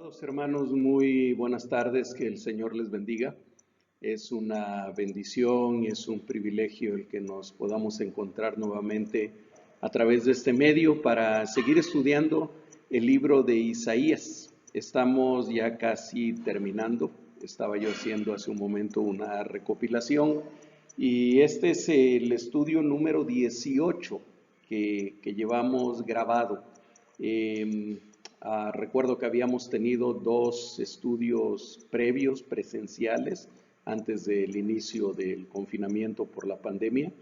Amados hermanos, muy buenas tardes, que el Señor les bendiga. Es una bendición y es un privilegio el que nos podamos encontrar nuevamente a través de este medio para seguir estudiando el libro de Isaías. Estamos ya casi terminando. Estaba yo haciendo hace un momento una recopilación y este es el estudio número 18 que llevamos grabado. Recuerdo que habíamos tenido dos estudios previos presenciales antes del inicio del confinamiento por la pandemia.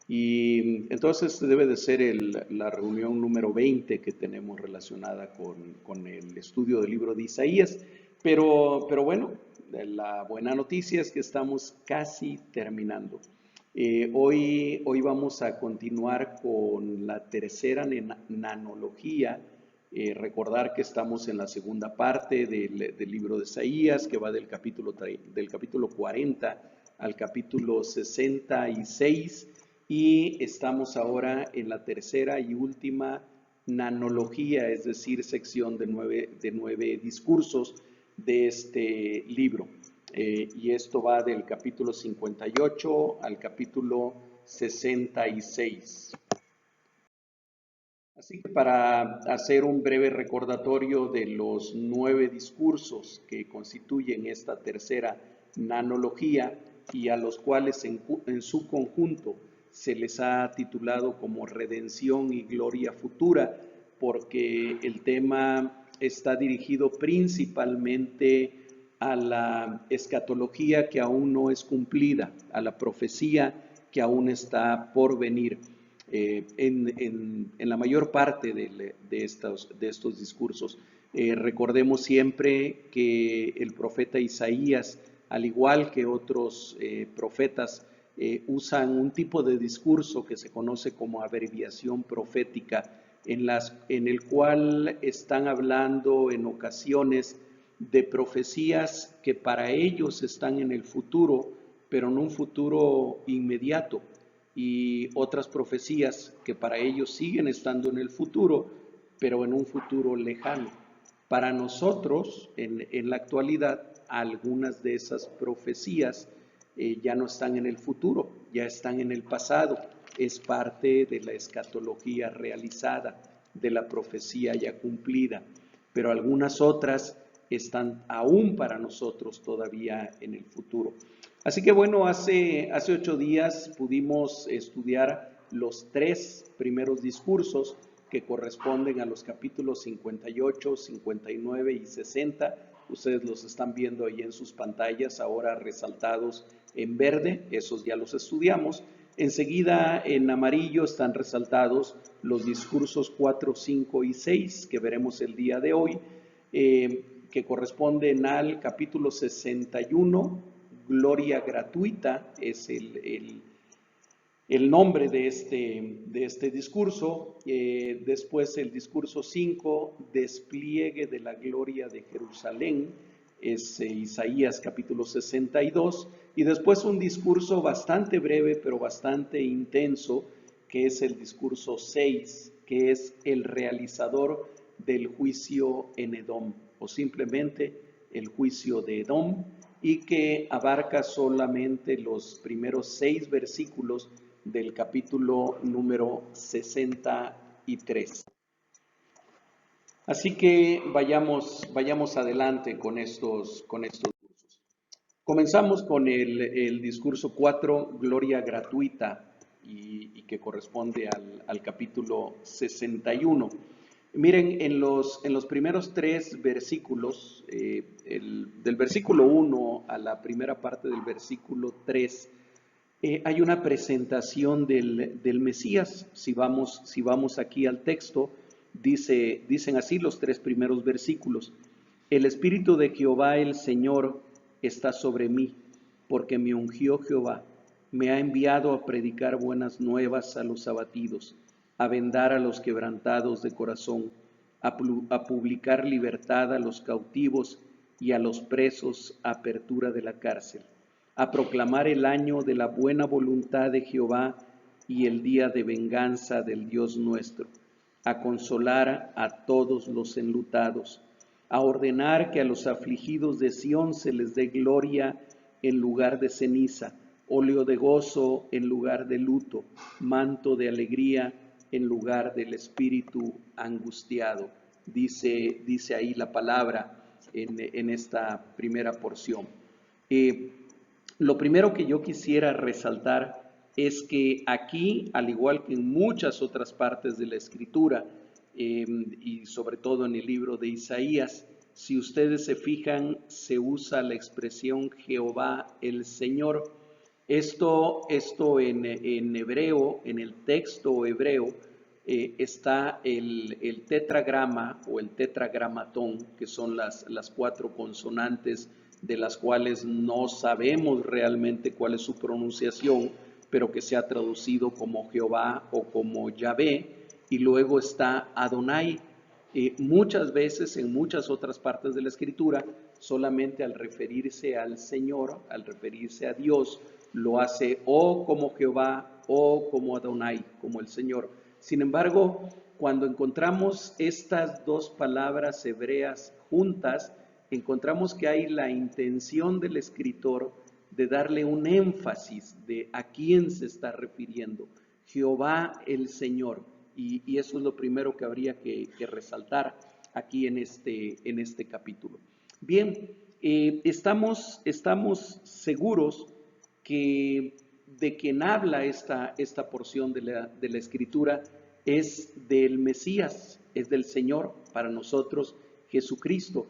Y entonces debe de ser la reunión número 20 que tenemos relacionada con el estudio del libro de Isaías. Pero bueno, la buena noticia es que estamos casi terminando. Hoy vamos a continuar con la tercera nanología. Recordar que estamos en la segunda parte del libro de Isaías, que va del capítulo 40 al capítulo 66, y estamos ahora en la tercera y última nanología, es decir, sección de nueve discursos de este libro. Y esto va del capítulo 58 al capítulo 66. Así que para hacer un breve recordatorio de los 9 discursos que constituyen esta tercera nanología y a los cuales en su conjunto se les ha titulado como Redención y Gloria Futura, porque el tema está dirigido principalmente a la escatología que aún no es cumplida, a la profecía que aún está por venir. En la mayor parte de estos discursos. Recordemos siempre que el profeta Isaías, al igual que otros profetas, usan un tipo de discurso que se conoce como abreviación profética, en el cual están hablando en ocasiones de profecías que para ellos están en el futuro, pero en un futuro inmediato, y otras profecías que para ellos siguen estando en el futuro, pero en un futuro lejano. Para nosotros, en la actualidad, algunas de esas profecías ya no están en el futuro, ya están en el pasado. Es parte de la escatología realizada, de la profecía ya cumplida, pero algunas otras están aún para nosotros todavía en el futuro. Así que bueno, hace 8 días pudimos estudiar los 3 primeros discursos que corresponden a los capítulos 58, 59 y 60. Ustedes los están viendo ahí en sus pantallas, ahora resaltados en verde, esos ya los estudiamos. Enseguida en amarillo están resaltados los discursos 4, 5 y 6 que veremos el día de hoy, que corresponden al capítulo 61. Gloria gratuita es el nombre de este discurso. Después el discurso 5, despliegue de la gloria de Jerusalén, es Isaías capítulo 62. Y después un discurso bastante breve pero bastante intenso, que es el discurso 6, que es el realizador del juicio en Edom, o simplemente el juicio de Edom, y que abarca solamente los primeros 6 versículos del capítulo número 63. Así que vayamos adelante con estos cursos. Comenzamos con el discurso 4, Gloria Gratuita, y que corresponde al capítulo 61. Miren, en los primeros 3 versículos, del versículo 1 a la primera parte del versículo 3, hay una presentación del Mesías. Si vamos aquí al texto, dicen así los 3 primeros versículos. El Espíritu de Jehová el Señor está sobre mí, porque me ungió Jehová, me ha enviado a predicar buenas nuevas a los abatidos, a vendar a los quebrantados de corazón, a publicar libertad a los cautivos y a los presos, apertura de la cárcel, a proclamar el año de la buena voluntad de Jehová y el día de venganza del Dios nuestro, a consolar a todos los enlutados, a ordenar que a los afligidos de Sión se les dé gloria en lugar de ceniza, óleo de gozo en lugar de luto, manto de alegría en lugar del espíritu angustiado. Dice ahí la palabra en esta primera porción. Lo primero que yo quisiera resaltar es que aquí, al igual que en muchas otras partes de la Escritura, y sobre todo en el libro de Isaías, si ustedes se fijan, se usa la expresión Jehová el Señor. Esto en hebreo, en el texto hebreo, está el tetragrama o el tetragramatón, que son las 4 consonantes de las cuales no sabemos realmente cuál es su pronunciación, pero que se ha traducido como Jehová o como Yahvé, y luego está Adonai. Muchas veces en muchas otras partes de la Escritura, solamente al referirse al Señor, al referirse a Dios, lo hace o como Jehová o como Adonai, como el Señor. Sin embargo, cuando encontramos estas dos palabras hebreas juntas, encontramos que hay la intención del escritor de darle un énfasis de a quién se está refiriendo. Jehová el Señor. Y eso es lo primero que habría que resaltar aquí en este capítulo. Bien, estamos seguros que de quien habla esta porción de la Escritura es del Mesías, es del Señor, para nosotros Jesucristo.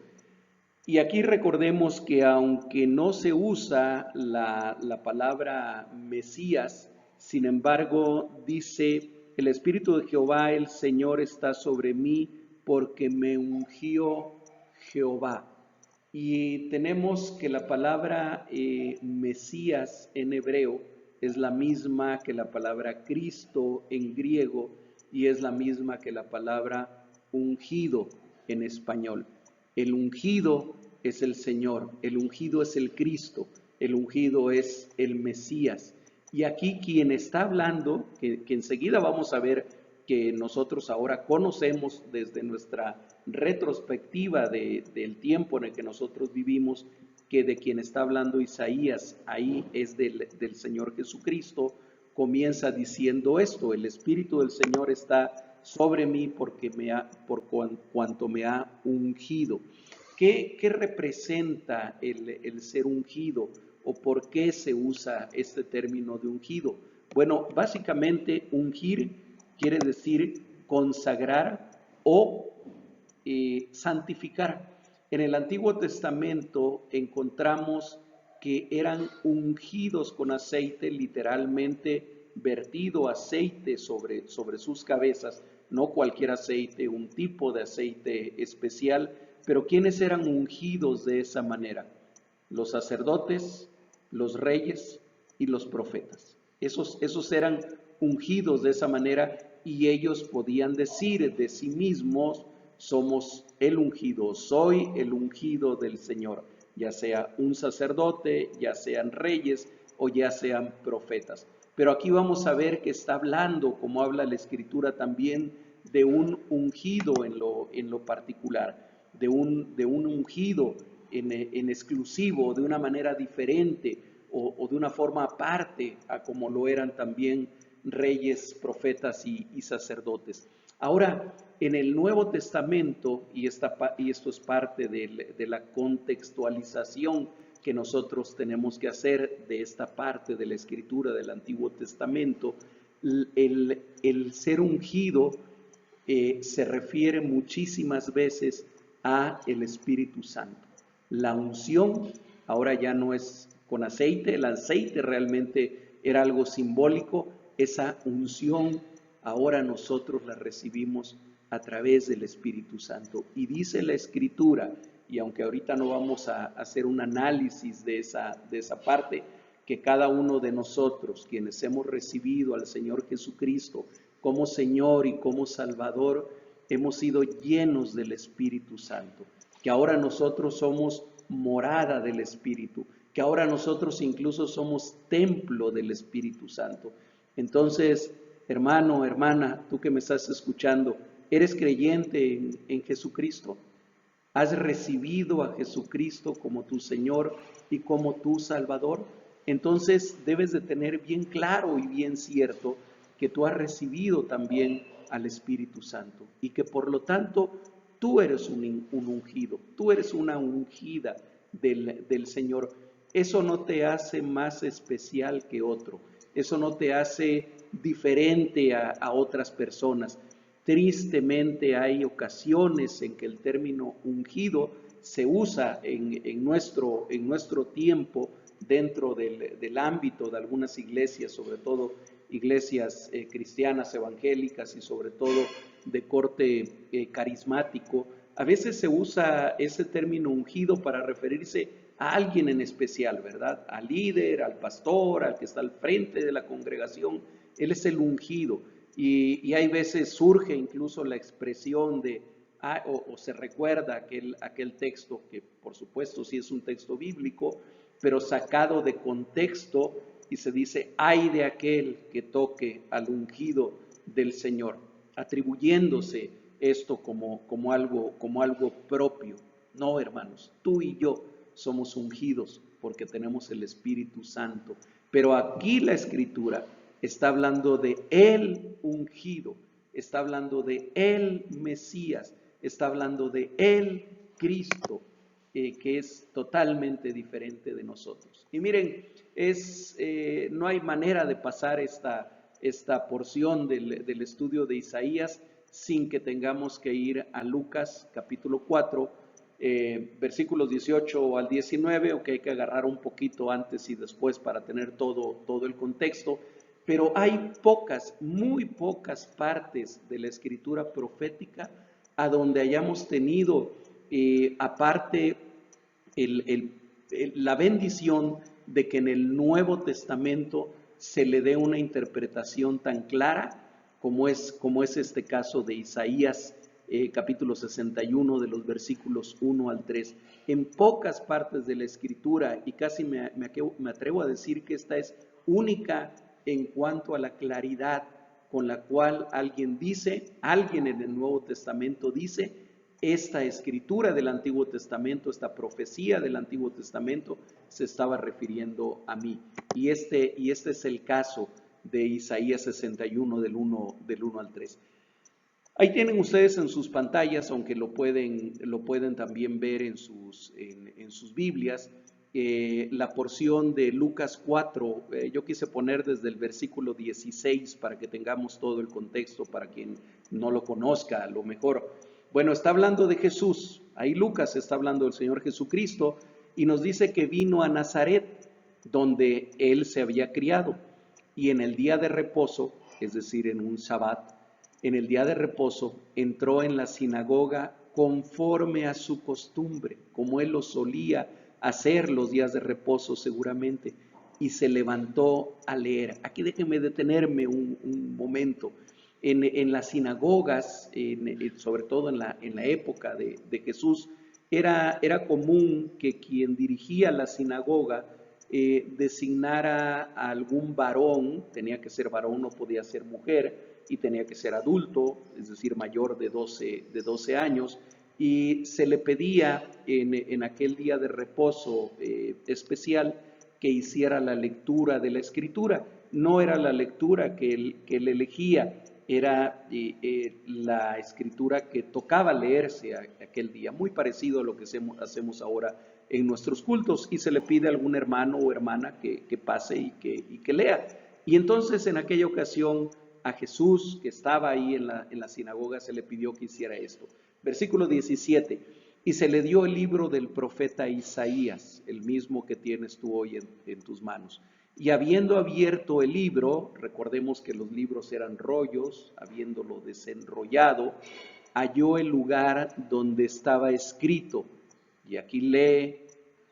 Y aquí recordemos que aunque no se usa la palabra Mesías, sin embargo dice, el Espíritu de Jehová, el Señor, está sobre mí porque me ungió Jehová. Y tenemos que la palabra Mesías en hebreo es la misma que la palabra Cristo en griego y es la misma que la palabra ungido en español. El ungido es el Señor, el ungido es el Cristo, el ungido es el Mesías. Y aquí quien está hablando, que enseguida vamos a ver que nosotros ahora conocemos desde nuestra retrospectiva del tiempo en el que nosotros vivimos, que de quien está hablando Isaías ahí es del Señor Jesucristo, comienza diciendo esto: el Espíritu del Señor está sobre mí porque por cuanto me ha ungido. ¿Qué representa el ser ungido o por qué se usa este término de ungido? Bueno, básicamente ungir quiere decir consagrar o santificar. En el Antiguo Testamento encontramos que eran ungidos con aceite, literalmente vertido aceite sobre sus cabezas, no cualquier aceite, un tipo de aceite especial, pero ¿quiénes eran ungidos de esa manera? Los sacerdotes, los reyes y los profetas. Esos eran ungidos de esa manera y ellos podían decir de sí mismos: somos el ungido, soy el ungido del Señor, ya sea un sacerdote, ya sean reyes o ya sean profetas. Pero aquí vamos a ver que está hablando, como habla la Escritura también, de un ungido en lo particular, de un ungido en exclusivo, de una manera diferente o de una forma aparte a como lo eran también reyes, profetas y sacerdotes. Ahora, en el Nuevo Testamento, y esto es parte de la contextualización que nosotros tenemos que hacer de esta parte de la Escritura del Antiguo Testamento, el ser ungido se refiere muchísimas veces a el Espíritu Santo. La unción ahora ya no es con aceite, el aceite realmente era algo simbólico, esa unción ahora nosotros la recibimos a través del Espíritu Santo. Y dice la Escritura, y aunque ahorita no vamos a hacer un análisis de esa parte, que cada uno de nosotros, quienes hemos recibido al Señor Jesucristo como Señor y como Salvador, hemos sido llenos del Espíritu Santo, que ahora nosotros somos morada del Espíritu, que ahora nosotros incluso somos templo del Espíritu Santo. Entonces, hermano, hermana, tú que me estás escuchando, ¿eres creyente en Jesucristo? ¿Has recibido a Jesucristo como tu Señor y como tu Salvador? Entonces debes de tener bien claro y bien cierto que tú has recibido también al Espíritu Santo y que por lo tanto tú eres un ungido, tú eres una ungida del Señor. Eso no te hace más especial que otro, eso no te hace diferente a otras personas. Tristemente hay ocasiones en que el término ungido se usa en nuestro tiempo dentro del ámbito de algunas iglesias, sobre todo iglesias cristianas, evangélicas y sobre todo de corte carismático. A veces se usa ese término ungido para referirse a alguien en especial, ¿verdad? Al líder, al pastor, al que está al frente de la congregación. Él es el ungido. Y hay veces surge incluso la expresión de, o se recuerda aquel texto, que por supuesto sí es un texto bíblico, pero sacado de contexto y se dice, ay de aquel que toque al ungido del Señor, atribuyéndose esto como algo propio. No, hermanos, tú y yo somos ungidos porque tenemos el Espíritu Santo. Pero aquí la Escritura está hablando de el ungido, está hablando de el Mesías, está hablando de el Cristo, que es totalmente diferente de nosotros. Y miren, no hay manera de pasar esta porción del estudio de Isaías sin que tengamos que ir a Lucas capítulo 4, versículos 18 al 19, aunque hay que agarrar un poquito antes y después para tener todo el contexto. Pero hay muy pocas partes de la escritura profética a donde hayamos tenido, aparte, la bendición de que en el Nuevo Testamento se le dé una interpretación tan clara como es este caso de Isaías, capítulo 61, de los versículos 1 al 3. En pocas partes de la Escritura, y casi me atrevo a decir que esta es única en cuanto a la claridad con la cual alguien en el Nuevo Testamento dice, esta escritura del Antiguo Testamento, esta profecía del Antiguo Testamento se estaba refiriendo a mí. Y este es el caso de Isaías 61 del 1 al 3. Ahí tienen ustedes en sus pantallas, aunque lo pueden también ver en sus Biblias, la porción de Lucas 4. Yo quise poner desde el versículo 16 para que tengamos todo el contexto, para quien no lo conozca a lo mejor. Bueno, está hablando de Jesús. Ahí Lucas está hablando del Señor Jesucristo y nos dice que vino a Nazaret, donde él se había criado. Y en el día de reposo, es decir, en un sabbat, en el día de reposo, entró en la sinagoga conforme a su costumbre, como él lo solía hacer los días de reposo seguramente, y se levantó a leer. Aquí déjenme detenerme un momento. En las sinagogas, sobre todo en la época de Jesús, era común que quien dirigía la sinagoga designara a algún varón, tenía que ser varón, no podía ser mujer, y tenía que ser adulto, es decir, mayor de 12 años, y se le pedía en aquel día de reposo especial que hiciera la lectura de la Escritura. No era la lectura que él elegía, era la Escritura que tocaba leerse aquel día, muy parecido a lo que hacemos ahora en nuestros cultos, y se le pide a algún hermano o hermana que pase y que lea. Y entonces en aquella ocasión a Jesús, que estaba ahí en la sinagoga, se le pidió que hiciera esto. Versículo 17, y se le dio el libro del profeta Isaías, el mismo que tienes tú hoy en tus manos. Y habiendo abierto el libro, recordemos que los libros eran rollos, habiéndolo desenrollado, halló el lugar donde estaba escrito. Y aquí lee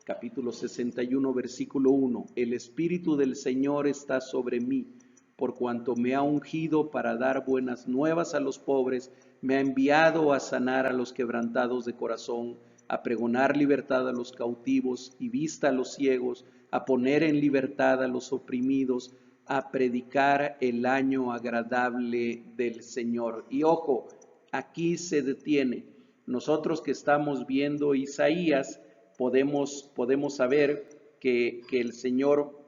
capítulo 61, versículo 1, el Espíritu del Señor está sobre mí, por cuanto me ha ungido para dar buenas nuevas a los pobres, me ha enviado a sanar a los quebrantados de corazón, a pregonar libertad a los cautivos y vista a los ciegos, a poner en libertad a los oprimidos, a predicar el año agradable del Señor. Y ojo, aquí se detiene. nosotros que estamos viendo Isaías, podemos saber que el Señor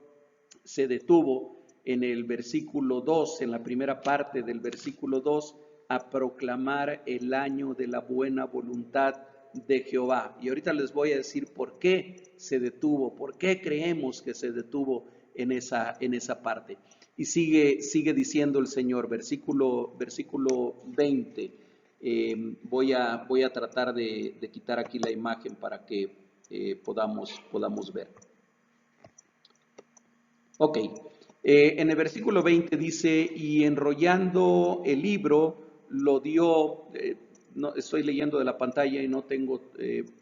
se detuvo en el versículo 2, en la primera parte del versículo 2, a proclamar el año de la buena voluntad de Jehová. Y ahorita les voy a decir por qué se detuvo, por qué creemos que se detuvo en esa parte. Y sigue diciendo el Señor, versículo 20. Voy a tratar de quitar aquí la imagen para que podamos ver. Ok, en el versículo 20 dice, y enrollando el libro, lo dio, no, estoy leyendo de la pantalla y no tengo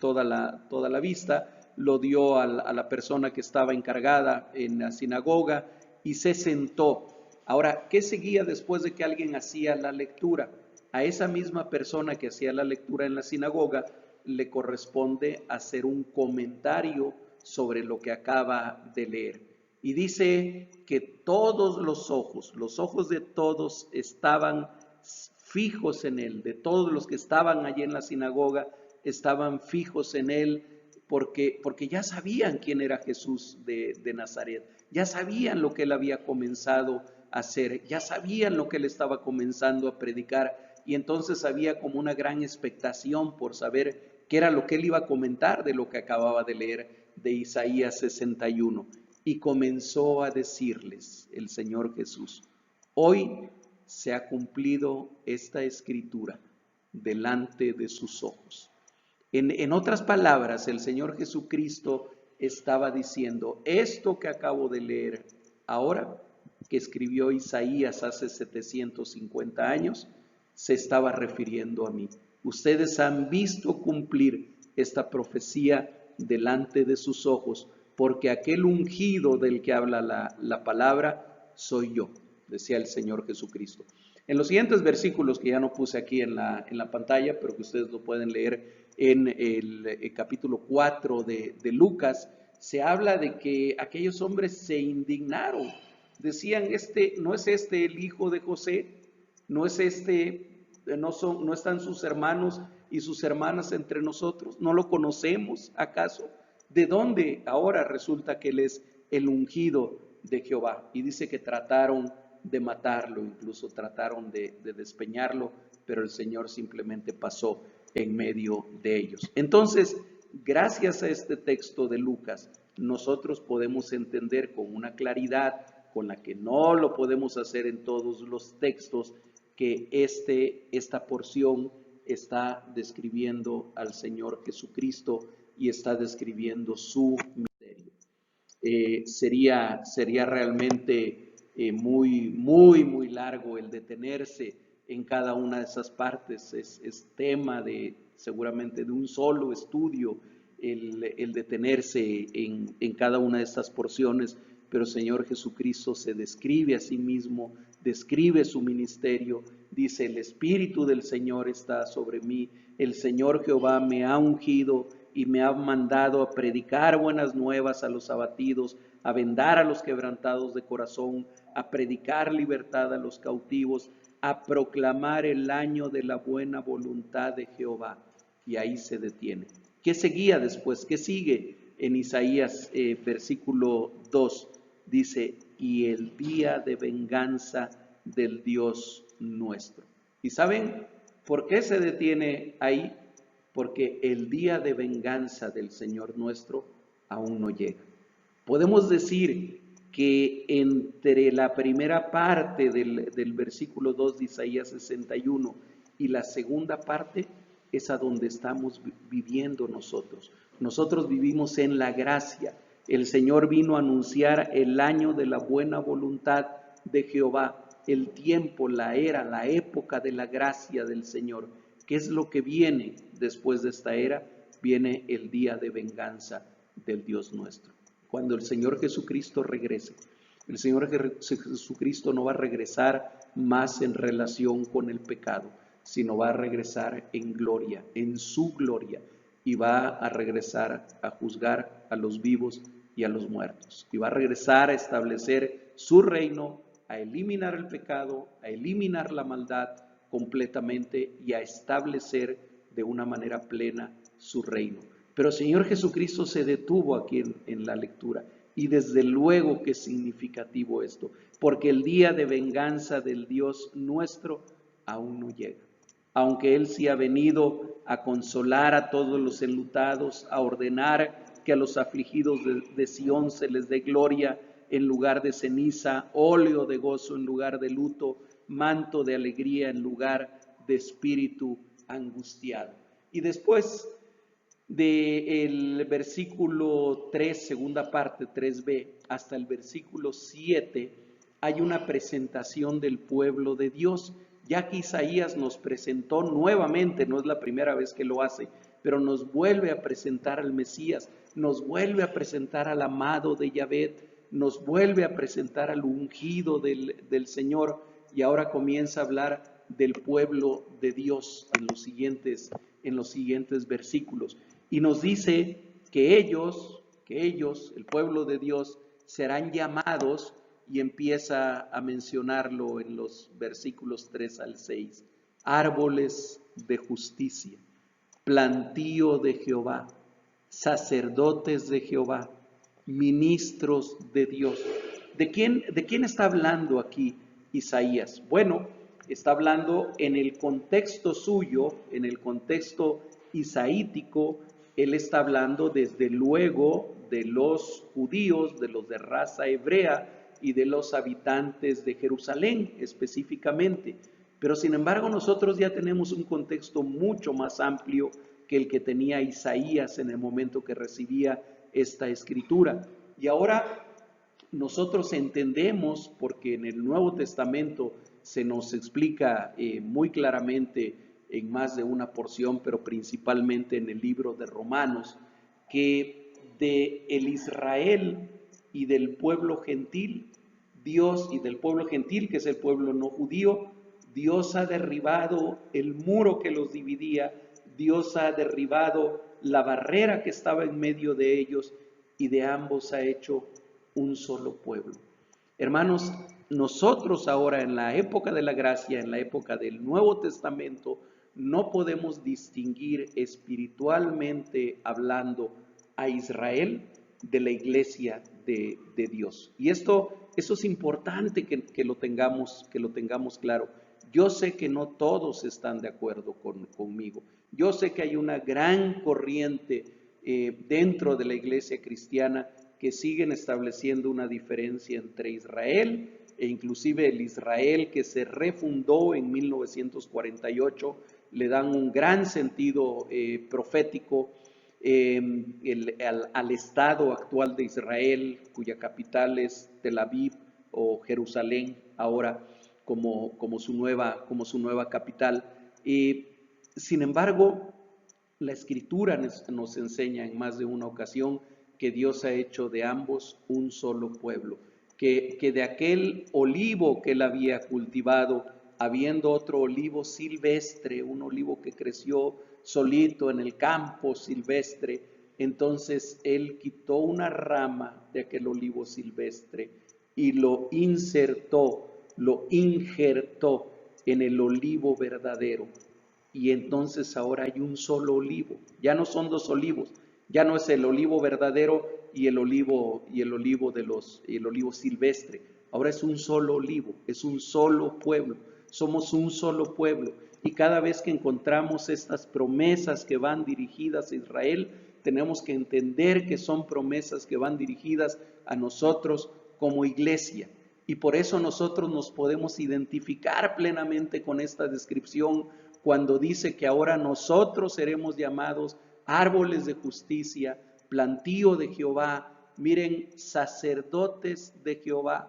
toda la vista, lo dio a la persona que estaba encargada en la sinagoga y se sentó. Ahora, ¿qué seguía después de que alguien hacía la lectura? A esa misma persona que hacía la lectura en la sinagoga le corresponde hacer un comentario sobre lo que acaba de leer. Y dice que todos los ojos de todos estaban fijos en él, de todos los que estaban allí en la sinagoga, estaban fijos en él, porque ya sabían quién era Jesús de Nazaret, ya sabían lo que él había comenzado a hacer, ya sabían lo que él estaba comenzando a predicar, y entonces había como una gran expectación por saber qué era lo que él iba a comentar de lo que acababa de leer de Isaías 61. Y comenzó a decirles el Señor Jesús, hoy se ha cumplido esta escritura delante de sus ojos. En otras palabras, el Señor Jesucristo estaba diciendo, esto que acabo de leer ahora, que escribió Isaías hace 750 años, se estaba refiriendo a mí. Ustedes han visto cumplir esta profecía delante de sus ojos, porque aquel ungido del que habla la palabra soy yo, decía el Señor Jesucristo. En los siguientes versículos, que ya no puse aquí en la pantalla, pero que ustedes lo pueden leer en el capítulo 4 de Lucas, se habla de que aquellos hombres se indignaron. Decían, ¿no es este el hijo de José? ¿No es no están sus hermanos y sus hermanas entre nosotros? ¿No lo conocemos acaso? ¿De dónde ahora resulta que él es el ungido de Jehová? Y dice que trataron de matarlo, incluso trataron de despeñarlo, pero el Señor simplemente pasó en medio de ellos. Entonces, gracias a este texto de Lucas, nosotros podemos entender con una claridad con la que no lo podemos hacer en todos los textos, que esta porción está describiendo al Señor Jesucristo y está describiendo su misterio. Sería realmente muy largo el detenerse en cada una de esas partes. Es tema seguramente de un solo estudio el detenerse en cada una de estas porciones, pero el Señor Jesucristo se describe a sí mismo, describe su ministerio, dice, el Espíritu del Señor está sobre mí, el Señor Jehová me ha ungido y me ha mandado a predicar buenas nuevas a los abatidos, a vendar a los quebrantados de corazón, a predicar libertad a los cautivos, a proclamar el año de la buena voluntad de Jehová. Y ahí se detiene. ¿Qué seguía después? ¿Qué sigue? En Isaías versículo 2 dice, y el día de venganza del Dios nuestro. ¿Y saben por qué se detiene ahí? Porque el día de venganza del Señor nuestro aún no llega. Podemos decir que entre la primera parte del versículo 2 de Isaías 61 y la segunda parte es a donde estamos viviendo nosotros. Nosotros vivimos en la gracia. El Señor vino a anunciar el año de la buena voluntad de Jehová, el tiempo, la era, la época de la gracia del Señor. ¿Qué es lo que viene después de esta era? Viene el día de venganza del Dios nuestro. Cuando el Señor Jesucristo regrese, el Señor Jesucristo no va a regresar más en relación con el pecado, sino va a regresar en gloria, en su gloria, y va a regresar a juzgar a los vivos y a los muertos. Y va a regresar a establecer su reino, a eliminar el pecado, a eliminar la maldad completamente y a establecer de una manera plena su reino. Pero el Señor Jesucristo se detuvo aquí en la lectura. Y desde luego que es significativo esto, porque el día de venganza del Dios nuestro aún no llega. Aunque Él sí ha venido a consolar a todos los enlutados, a ordenar que a los afligidos de Sión se les dé gloria en lugar de ceniza, óleo de gozo en lugar de luto, manto de alegría en lugar de espíritu angustiado. Y después del versículo 3, segunda parte, 3b, hasta el versículo 7, hay una presentación del pueblo de Dios. Ya que Isaías nos presentó nuevamente, no es la primera vez que lo hace, pero nos vuelve a presentar al Mesías, nos vuelve a presentar al amado de Yahvé, nos vuelve a presentar al ungido del Señor, y ahora comienza a hablar del pueblo de Dios en los siguientes versículos. Y nos dice que ellos, el pueblo de Dios, serán llamados, y empieza a mencionarlo en los versículos 3 al 6. Árboles de justicia, plantío de Jehová, sacerdotes de Jehová, ministros de Dios. ¿De quién está hablando aquí Isaías? Bueno, está hablando en el contexto suyo, en el contexto isaítico. Él está hablando desde luego de los judíos, de los de raza hebrea y de los habitantes de Jerusalén específicamente. Pero sin embargo nosotros ya tenemos un contexto mucho más amplio que el que tenía Isaías en el momento que recibía esta escritura. Y ahora nosotros entendemos, porque en el Nuevo Testamento se nos explica muy claramente en más de una porción, pero principalmente en el libro de Romanos, que de el Israel y del pueblo gentil, Dios, y del pueblo gentil, que es el pueblo no judío, Dios ha derribado el muro que los dividía, Dios ha derribado la barrera que estaba en medio de ellos, y de ambos ha hecho un solo pueblo. Hermanos, nosotros ahora en la época de la gracia, en la época del Nuevo Testamento, no podemos distinguir espiritualmente hablando a Israel de la iglesia de Dios. Y eso es importante que lo tengamos claro. Yo sé que no todos están de acuerdo conmigo. Yo sé que hay una gran corriente dentro de la iglesia cristiana que siguen estableciendo una diferencia entre Israel e inclusive el Israel que se refundó en 1948, le dan un gran sentido profético al Estado actual de Israel, cuya capital es Tel Aviv o Jerusalén, ahora como su nueva capital. Sin embargo, la Escritura nos enseña en más de una ocasión que Dios ha hecho de ambos un solo pueblo, que de aquel olivo que él había cultivado, habiendo otro olivo silvestre, un olivo que creció solito en el campo silvestre, entonces él quitó una rama de aquel olivo silvestre y lo injertó en el olivo verdadero. Y entonces ahora hay un solo olivo, ya no son dos olivos, ya no es el olivo verdadero y el olivo silvestre. Ahora es un solo olivo, es un solo pueblo, somos un solo pueblo. Y cada vez que encontramos estas promesas que van dirigidas a Israel, tenemos que entender que son promesas que van dirigidas a nosotros como iglesia. Y por eso nosotros nos podemos identificar plenamente con esta descripción cuando dice que ahora nosotros seremos llamados árboles de justicia, plantío de Jehová, miren, sacerdotes de Jehová.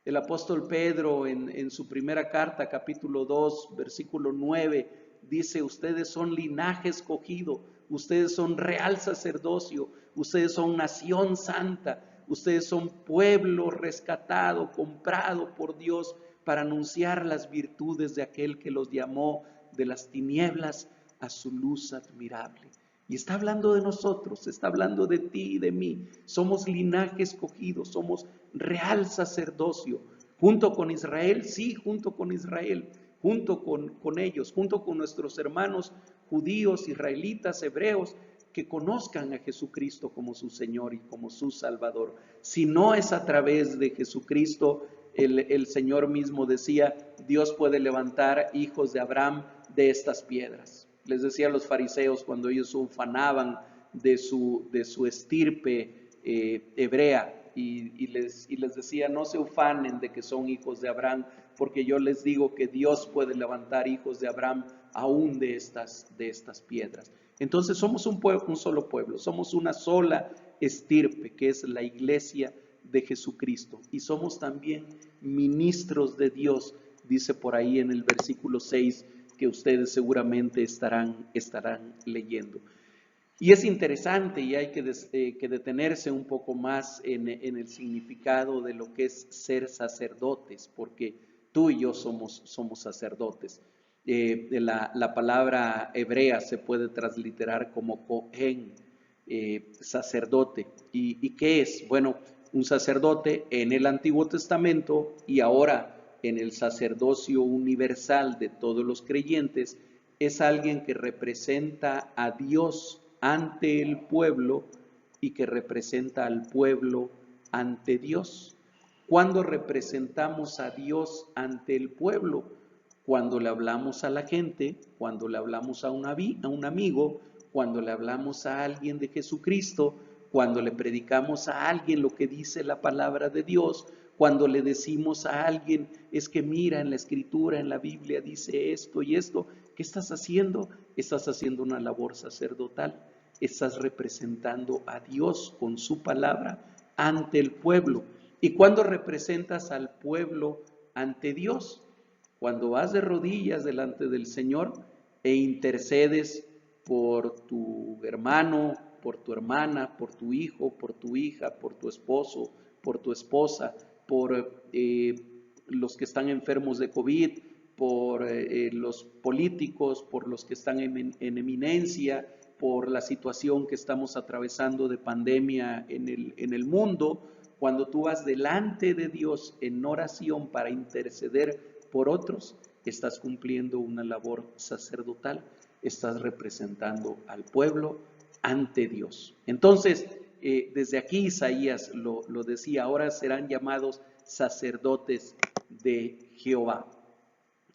El apóstol Pedro en su primera carta, capítulo 2, versículo 9, dice: ustedes son linaje escogido, ustedes son real sacerdocio, ustedes son nación santa, ustedes son pueblo rescatado, comprado por Dios para anunciar las virtudes de aquel que los llamó de las tinieblas a su luz admirable. Y está hablando de nosotros, está hablando de ti y de mí. Somos linaje escogido, somos real sacerdocio. Junto con Israel, sí, junto con Israel, junto con ellos, junto con nuestros hermanos judíos, israelitas, hebreos, que conozcan a Jesucristo como su Señor y como su Salvador. Si no es a través de Jesucristo, el Señor mismo decía, Dios puede levantar hijos de Abraham de estas piedras. Les decía a los fariseos cuando ellos se ufanaban de su estirpe hebrea, y les decía, no se ufanen de que son hijos de Abraham, porque yo les digo que Dios puede levantar hijos de Abraham aún de estas piedras. Entonces somos un solo pueblo, somos una sola estirpe, que es la iglesia de Jesucristo, y somos también ministros de Dios, dice por ahí en el versículo 6, que ustedes seguramente estarán leyendo. Y es interesante, y hay que detenerse un poco más en el significado de lo que es ser sacerdotes, porque tú y yo somos sacerdotes. La palabra hebrea se puede transliterar como kohen, sacerdote. ¿Y qué es? Bueno, un sacerdote en el Antiguo Testamento y ahora en el sacerdocio universal de todos los creyentes, es alguien que representa a Dios ante el pueblo y que representa al pueblo ante Dios. ¿Cuándo representamos a Dios ante el pueblo? Cuando le hablamos a la gente, cuando le hablamos a un amigo, cuando le hablamos a alguien de Jesucristo, cuando le predicamos a alguien lo que dice la palabra de Dios, cuando le decimos a alguien, es que mira en la Escritura, en la Biblia dice esto y esto, ¿qué estás haciendo? Estás haciendo una labor sacerdotal, estás representando a Dios con su palabra ante el pueblo. ¿Y cuándo representas al pueblo ante Dios? Cuando vas de rodillas delante del Señor e intercedes por tu hermano, por tu hermana, por tu hijo, por tu hija, por tu esposo, por tu esposa, por los que están enfermos de COVID, por los políticos, por los que están en eminencia, por la situación que estamos atravesando de pandemia en el mundo. Cuando tú vas delante de Dios en oración para interceder por otros, estás cumpliendo una labor sacerdotal, estás representando al pueblo ante Dios. Entonces, desde aquí Isaías lo decía, ahora serán llamados sacerdotes de Jehová.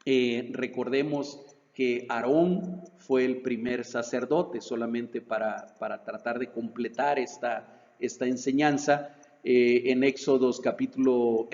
Recordemos que Aarón fue el primer sacerdote, solamente para tratar de completar esta enseñanza. En Éxodo capítulo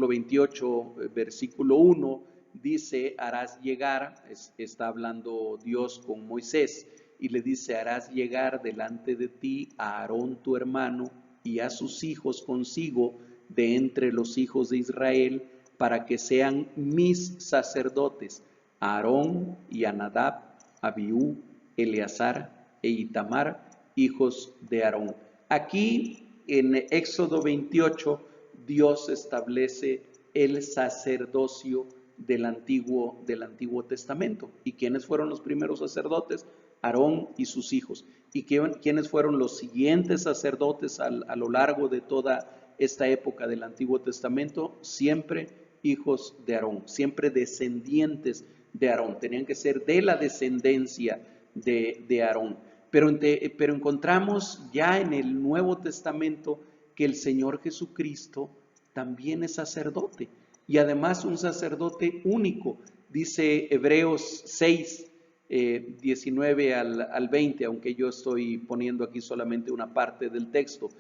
28, versículo 1, dice, harás llegar, está hablando Dios con Moisés, y le dice, harás llegar delante de ti a Aarón tu hermano y a sus hijos consigo de entre los hijos de Israel, para que sean mis sacerdotes, Aarón y a Nadab, Abiú, Eleazar e Itamar, hijos de Aarón. Aquí en Éxodo 28, Dios establece el sacerdocio del Antiguo Testamento. ¿Y quiénes fueron los primeros sacerdotes? Aarón y sus hijos. ¿Y quiénes fueron los siguientes sacerdotes a lo largo de toda esta época del Antiguo Testamento? Siempre hijos de Aarón, siempre descendientes de Aarón. Tenían que ser de la descendencia de Aarón. Pero encontramos ya en el Nuevo Testamento que el Señor Jesucristo también es sacerdote, y además un sacerdote único. Dice Hebreos 6, 19 al 20, aunque yo estoy poniendo aquí solamente una parte del texto.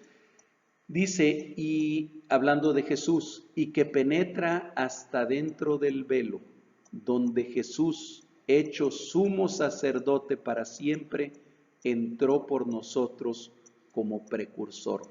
Dice, y hablando de Jesús, y que penetra hasta dentro del velo, donde Jesús, hecho sumo sacerdote para siempre, entró por nosotros como precursor.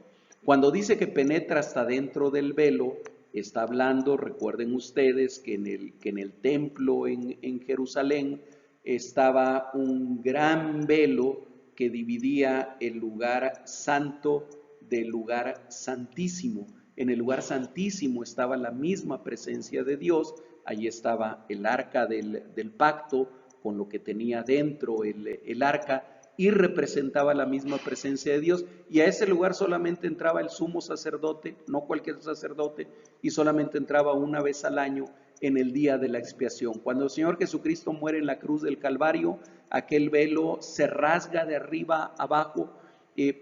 Cuando dice que penetra hasta dentro del velo, está hablando, recuerden ustedes, que en el templo en Jerusalén estaba un gran velo que dividía el lugar santo del lugar santísimo. En el lugar santísimo estaba la misma presencia de Dios, allí estaba el arca del pacto, con lo que tenía dentro el arca, y representaba la misma presencia de Dios, y a ese lugar solamente entraba el sumo sacerdote, no cualquier sacerdote, y solamente entraba una vez al año, en el día de la expiación. Cuando el Señor Jesucristo muere en la cruz del Calvario, aquel velo se rasga de arriba abajo,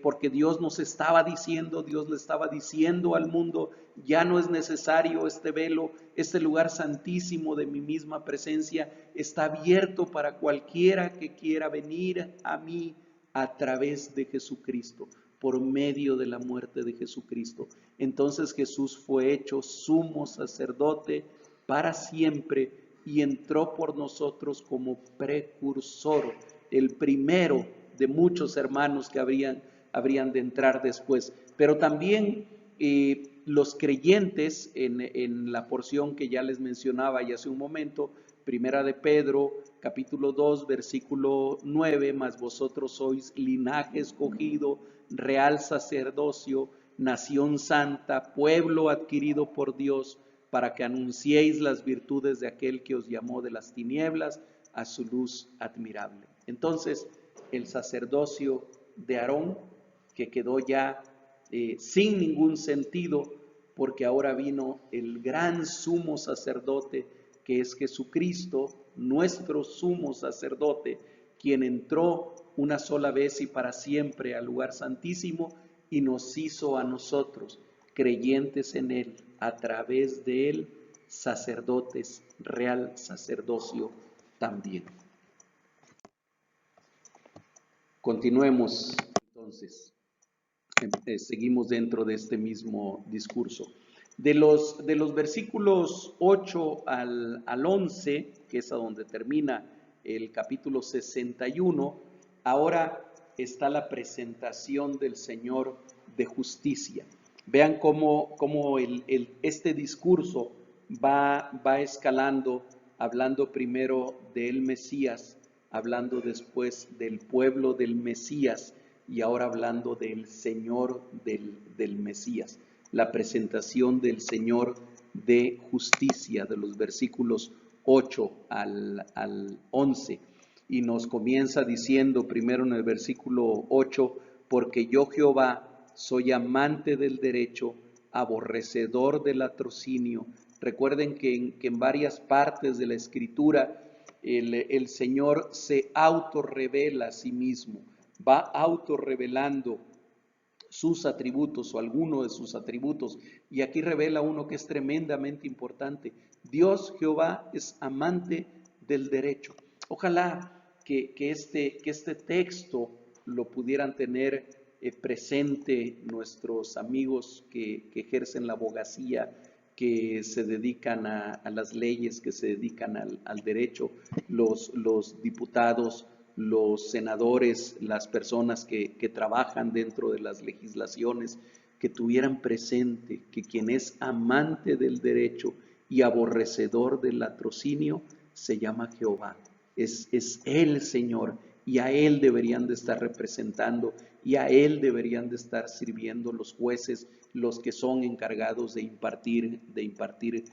porque Dios nos estaba diciendo, Dios le estaba diciendo al mundo: ya no es necesario este velo, este lugar santísimo de mi misma presencia está abierto para cualquiera que quiera venir a mí a través de Jesucristo, por medio de la muerte de Jesucristo. Entonces Jesús fue hecho sumo sacerdote para siempre y entró por nosotros como precursor, el primero de muchos hermanos que habrían de entrar después. Pero también los creyentes, en la porción que ya les mencionaba ya hace un momento, Primera de Pedro, capítulo 2, versículo 9, mas vosotros sois linaje escogido, real sacerdocio, nación santa, pueblo adquirido por Dios, para que anunciéis las virtudes de aquel que os llamó de las tinieblas a su luz admirable. Entonces, el sacerdocio de Aarón, que quedó ya sin ningún sentido, porque ahora vino el gran sumo sacerdote, que es Jesucristo, nuestro sumo sacerdote, quien entró una sola vez y para siempre al lugar santísimo y nos hizo a nosotros, creyentes en Él, a través de Él, sacerdotes, real sacerdocio también. Continuemos entonces. Seguimos dentro de este mismo discurso. De los versículos 8 al 11, que es a donde termina el capítulo 61, ahora está la presentación del Señor de justicia. Vean cómo este discurso va escalando, hablando primero del Mesías, hablando después del pueblo del Mesías, y ahora hablando del Señor del Mesías, la presentación del Señor de justicia, de los versículos 8 al 11. Y nos comienza diciendo primero en el versículo 8, porque yo Jehová soy amante del derecho, aborrecedor del latrocinio. Recuerden que en varias partes de la Escritura el Señor se autorrevela a sí mismo, va autorrevelando sus atributos o alguno de sus atributos, y aquí revela uno que es tremendamente importante. Dios Jehová es amante del derecho. Ojalá que este texto lo pudieran tener presente nuestros amigos que ejercen la abogacía, que se dedican a las leyes, que se dedican al derecho, los diputados, los senadores, las personas que trabajan dentro de las legislaciones, que tuvieran presente que quien es amante del derecho y aborrecedor del latrocinio se llama Jehová. Es Él, Señor, y a Él deberían de estar representando, y a Él deberían de estar sirviendo los jueces, los que son encargados de impartir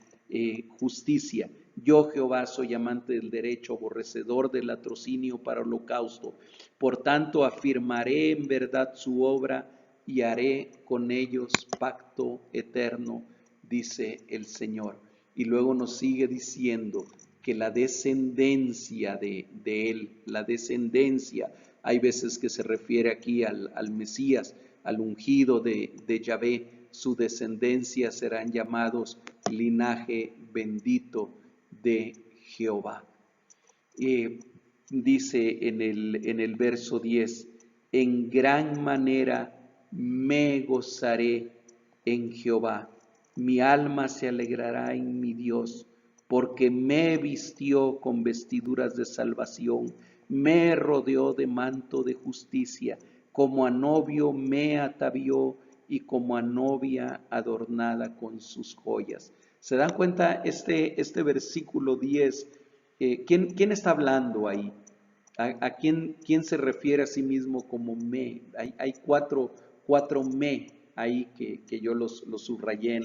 justicia. Yo, Jehová, soy amante del derecho, aborrecedor del latrocinio para holocausto. Por tanto, afirmaré en verdad su obra y haré con ellos pacto eterno, dice el Señor. Y luego nos sigue diciendo que la descendencia de él, la descendencia, hay veces que se refiere aquí al Mesías, al ungido de Yahvé, su descendencia serán llamados linaje bendito de Jehová. Dice en el verso 10, en gran manera me gozaré en Jehová, mi alma se alegrará en mi Dios, porque me vistió con vestiduras de salvación, me rodeó de manto de justicia, como a novio me atavió y como a novia adornada con sus joyas. ¿Se dan cuenta este versículo 10? ¿Quién está hablando ahí? ¿A quién se refiere a sí mismo como me? Hay cuatro me ahí que yo los subrayé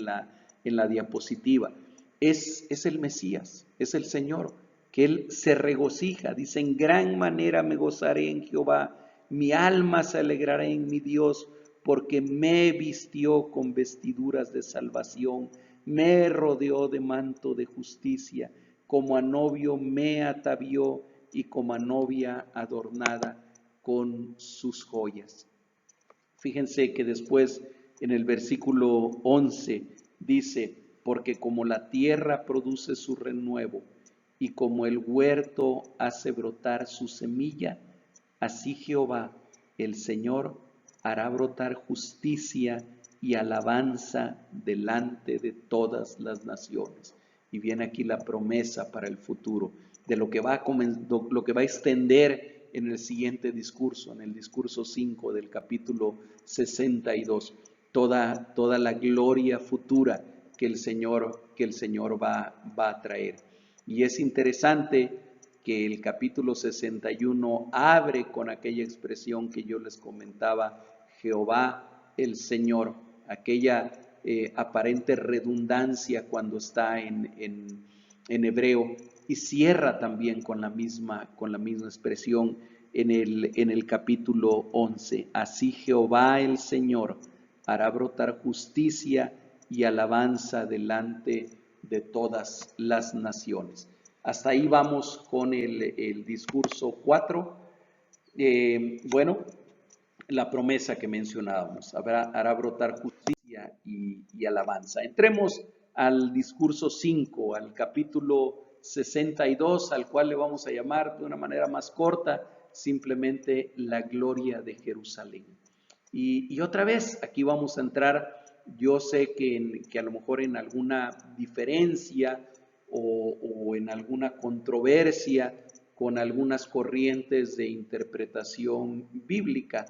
en la diapositiva. Es el Mesías, es el Señor, que Él se regocija. Dice, en gran manera me gozaré en Jehová, mi alma se alegrará en mi Dios, porque me vistió con vestiduras de salvación, me rodeó de manto de justicia, como a novio me atavió y como a novia adornada con sus joyas. Fíjense que después en el versículo 11 dice, porque como la tierra produce su renuevo y como el huerto hace brotar su semilla, así Jehová, el Señor, hará brotar justicia y alabanza delante de todas las naciones. Y viene aquí la promesa para el futuro, de lo que va a extender en el siguiente discurso, en el discurso 5 del capítulo 62, toda la gloria futura que el Señor va a traer. Y es interesante que el capítulo 61 abre con aquella expresión que yo les comentaba, Jehová el Señor, aquella aparente redundancia cuando está en hebreo, y cierra también con la misma expresión en el capítulo 11. Así Jehová el Señor hará brotar justicia y alabanza delante de todas las naciones. Hasta ahí vamos con el discurso 4. Bueno, la promesa que mencionábamos, hará brotar justicia y alabanza. Entremos al discurso 5, al capítulo 62, al cual le vamos a llamar de una manera más corta, simplemente la gloria de Jerusalén. Y otra vez, aquí vamos a entrar, yo sé que a lo mejor en alguna diferencia o en alguna controversia con algunas corrientes de interpretación bíblica,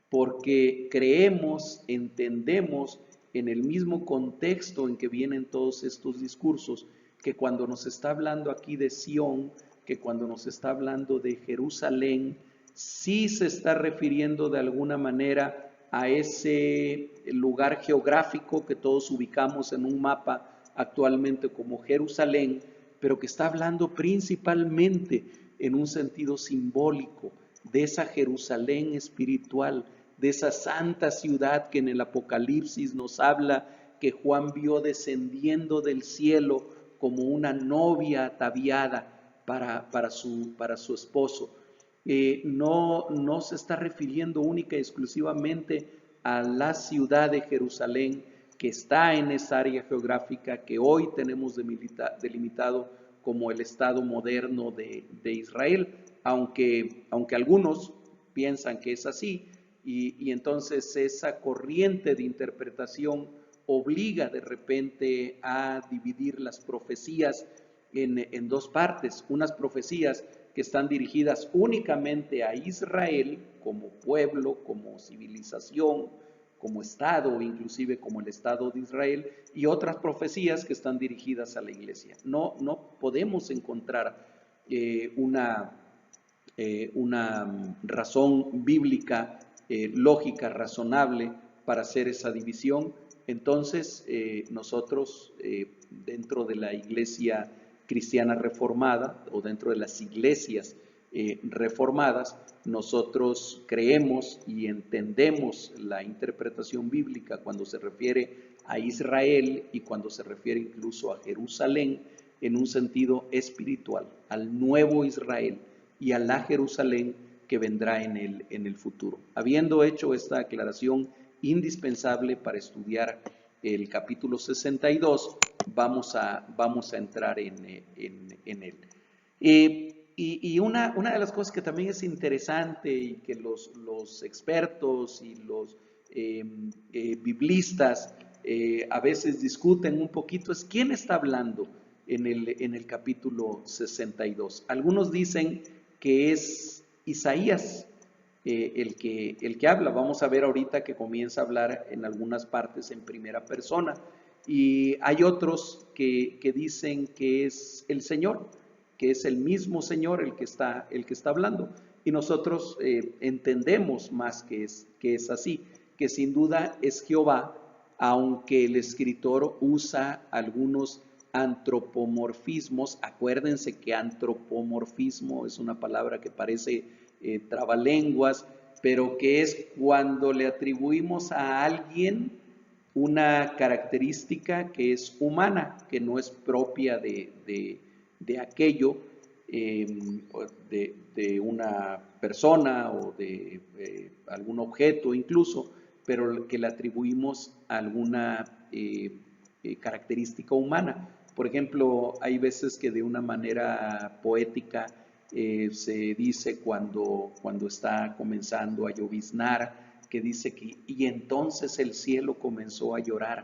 porque creemos, entendemos en el mismo contexto en que vienen todos estos discursos, que cuando nos está hablando aquí de Sión, que cuando nos está hablando de Jerusalén, sí se está refiriendo de alguna manera a ese lugar geográfico que todos ubicamos en un mapa actualmente como Jerusalén, pero que está hablando principalmente en un sentido simbólico de esa Jerusalén espiritual, de esa santa ciudad que en el Apocalipsis nos habla que Juan vio descendiendo del cielo como una novia ataviada para su esposo. No se está refiriendo única y exclusivamente a la ciudad de Jerusalén que está en esa área geográfica que hoy tenemos delimitado como el Estado moderno de Israel, aunque algunos piensan que es así, y entonces esa corriente de interpretación obliga de repente a dividir las profecías en dos partes, unas profecías que están dirigidas únicamente a Israel como pueblo, como civilización, como Estado, inclusive como el Estado de Israel, y otras profecías que están dirigidas a la iglesia. No podemos encontrar una razón bíblica, lógica, razonable para hacer esa división. Entonces, nosotros dentro de la iglesia cristiana reformada o dentro de las iglesias reformadas, nosotros creemos y entendemos la interpretación bíblica cuando se refiere a Israel y cuando se refiere incluso a Jerusalén en un sentido espiritual, al nuevo Israel y a la Jerusalén que vendrá en el futuro. Habiendo hecho esta aclaración indispensable para estudiar el capítulo 62, vamos a entrar en él. Y una de las cosas que también es interesante y que los expertos y los biblistas a veces discuten un poquito es quién está hablando en el capítulo 62. Algunos dicen que es Isaías el que habla. Vamos a ver ahorita que comienza a hablar en algunas partes en primera persona. Y hay otros que dicen que es el Señor, que es el mismo Señor el que está hablando. Y nosotros entendemos más que es así, que sin duda es Jehová, aunque el escritor usa algunos antropomorfismos. Acuérdense que antropomorfismo es una palabra que parece trabalenguas, pero que es cuando le atribuimos a alguien una característica que es humana, que no es propia de aquello, de una persona o de algún objeto incluso, pero que le atribuimos a alguna característica humana. Por ejemplo, hay veces que de una manera poética se dice cuando está comenzando a lloviznar, que dice que y entonces el cielo comenzó a llorar.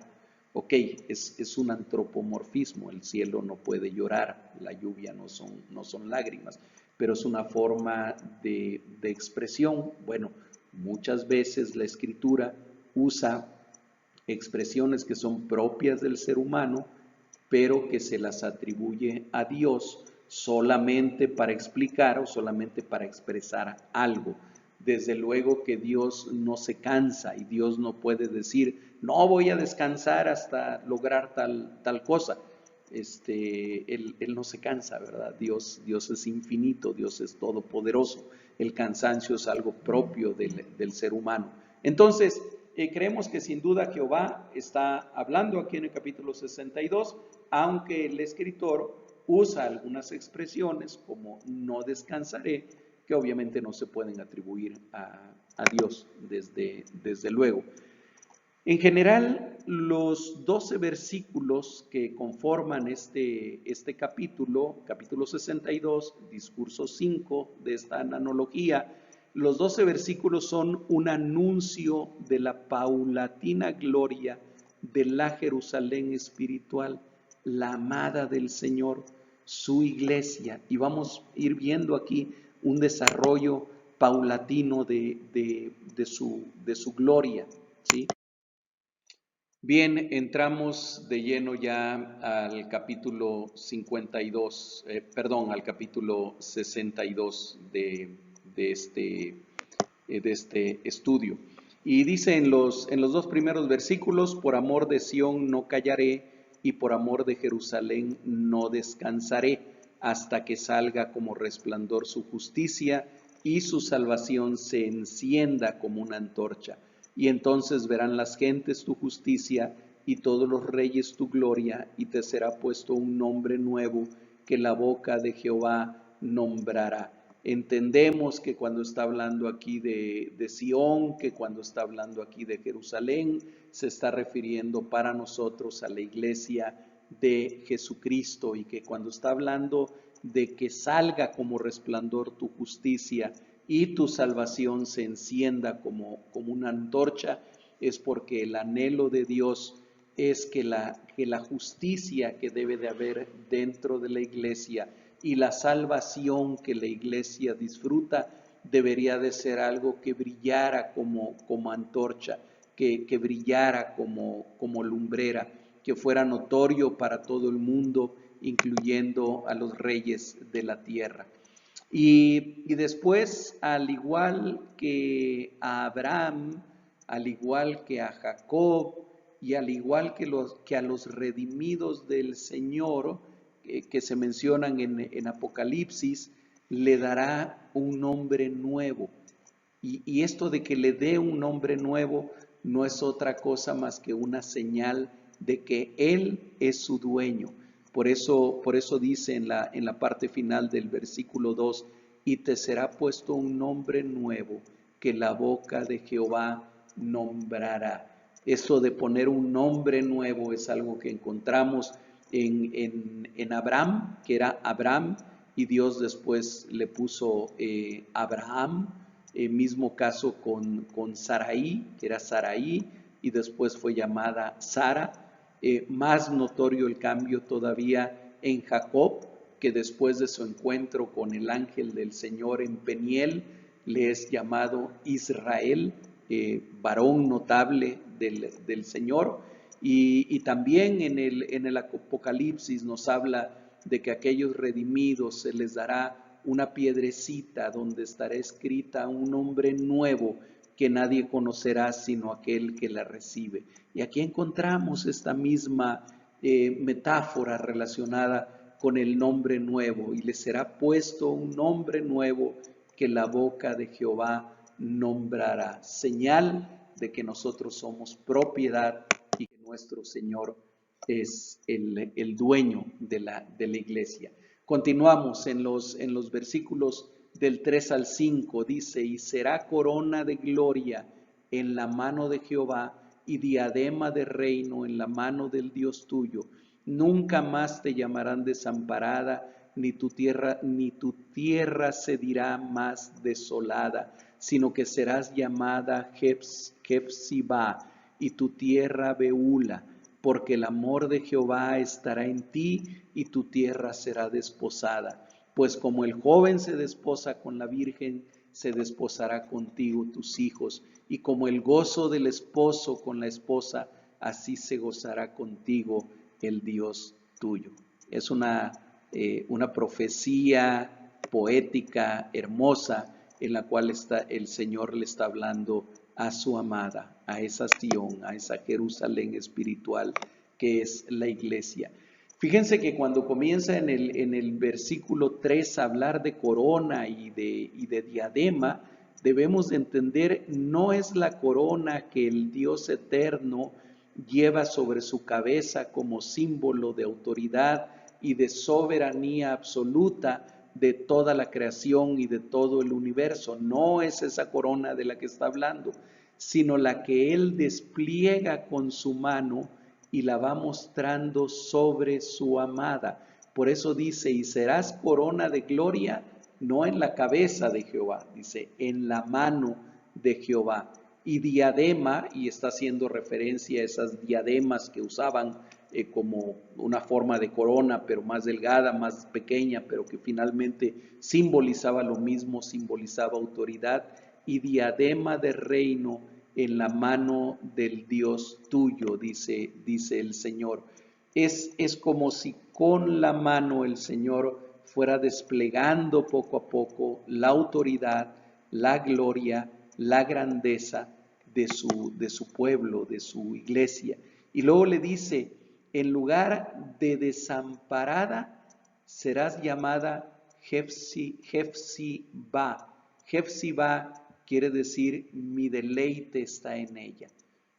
Ok, es un antropomorfismo, el cielo no puede llorar, la lluvia no son lágrimas, pero es una forma de expresión. Bueno, muchas veces la escritura usa expresiones que son propias del ser humano, pero que se las atribuye a Dios solamente para explicar o solamente para expresar algo. Desde luego que Dios no se cansa y Dios no puede decir, no voy a descansar hasta lograr tal cosa. Él no se cansa, ¿verdad? Dios es infinito, Dios es todopoderoso. El cansancio es algo propio del ser humano. Entonces, creemos que sin duda Jehová está hablando aquí en el capítulo 62, aunque el escritor usa algunas expresiones como no descansaré, que obviamente no se pueden atribuir a Dios desde luego. En general, los 12 versículos que conforman este capítulo 62, discurso 5 de esta analogía, los 12 versículos son un anuncio de la paulatina gloria de la Jerusalén espiritual, la amada del Señor, su iglesia. Y vamos a ir viendo aquí un desarrollo paulatino de su gloria, ¿sí? Bien, entramos de lleno ya al capítulo 52, al capítulo 62 de este estudio. Y dice en los dos primeros versículos, por amor de Sión no callaré y por amor de Jerusalén no descansaré hasta que salga como resplandor su justicia y su salvación se encienda como una antorcha. Y entonces verán las gentes tu justicia y todos los reyes tu gloria, y te será puesto un nombre nuevo que la boca de Jehová nombrará. Entendemos que cuando está hablando aquí de Sión, que cuando está hablando aquí de Jerusalén, se está refiriendo para nosotros a la iglesia de Jesucristo, y que cuando está hablando de que salga como resplandor tu justicia y tu salvación se encienda como una antorcha, es porque el anhelo de Dios es que la justicia que debe de haber dentro de la iglesia y la salvación que la iglesia disfruta debería de ser algo que brillara como antorcha, que brillara como lumbrera, que fuera notorio para todo el mundo, incluyendo a los reyes de la tierra. Y después, al igual que a Abraham, al igual que a Jacob y al igual que a los redimidos del Señor que se mencionan en Apocalipsis, le dará un nombre nuevo. Y esto de que le dé un nombre nuevo no es otra cosa más que una señal de que Él es su dueño. Por eso dice en la parte final del versículo 2, y te será puesto un nombre nuevo que la boca de Jehová nombrará. Eso de poner un nombre nuevo es algo que encontramos en Abraham, que era Abram, y Dios después le puso Abraham. Mismo caso con Sarai, que era Sarai, y después fue llamada Sara. Más notorio el cambio todavía en Jacob, que después de su encuentro con el ángel del Señor en Peniel, le es llamado Israel, varón notable del Señor. Y también en el Apocalipsis nos habla de que a aquellos redimidos se les dará una piedrecita donde estará escrita un nombre nuevo que nadie conocerá sino aquel que la recibe. Y aquí encontramos esta misma metáfora relacionada con el nombre nuevo, y le será puesto un nombre nuevo que la boca de Jehová nombrará, señal de que nosotros somos propiedad y nuestro Señor es el dueño de la iglesia. Continuamos en los versículos del 3 al 5, dice, y será corona de gloria en la mano de Jehová y diadema de reino en la mano del Dios tuyo. Nunca más te llamarán desamparada, ni tu tierra se dirá más desolada, sino que serás llamada Jefsibá y tu tierra Beula, porque el amor de Jehová estará en ti y tu tierra será desposada. Pues como el joven se desposa con la virgen, se desposará contigo tus hijos, y como el gozo del esposo con la esposa, así se gozará contigo el Dios tuyo. Es una profecía poética, hermosa, en la cual el Señor le está hablando a su amada, a esa Sión, a esa Jerusalén espiritual que es la iglesia. Fíjense que cuando comienza en el versículo 3 a hablar de corona y de diadema, debemos de entender, no es la corona que el Dios eterno lleva sobre su cabeza como símbolo de autoridad y de soberanía absoluta de toda la creación y de todo el universo. No es esa corona de la que está hablando, sino la que Él despliega con su mano y la va mostrando sobre su amada. Por eso dice, y serás corona de gloria, no en la cabeza de Jehová, dice, en la mano de Jehová. Y diadema, y está haciendo referencia a esas diademas que usaban como una forma de corona, pero más delgada, más pequeña, pero que finalmente simbolizaba lo mismo, simbolizaba autoridad, y diadema de reino en la mano del Dios tuyo, dice el Señor. Es como si con la mano el Señor fuera desplegando poco a poco la autoridad, la gloria, la grandeza de su pueblo, de su iglesia. Y luego le dice, en lugar de desamparada, serás llamada Jefsibá. Jefsibá quiere decir, mi deleite está en ella.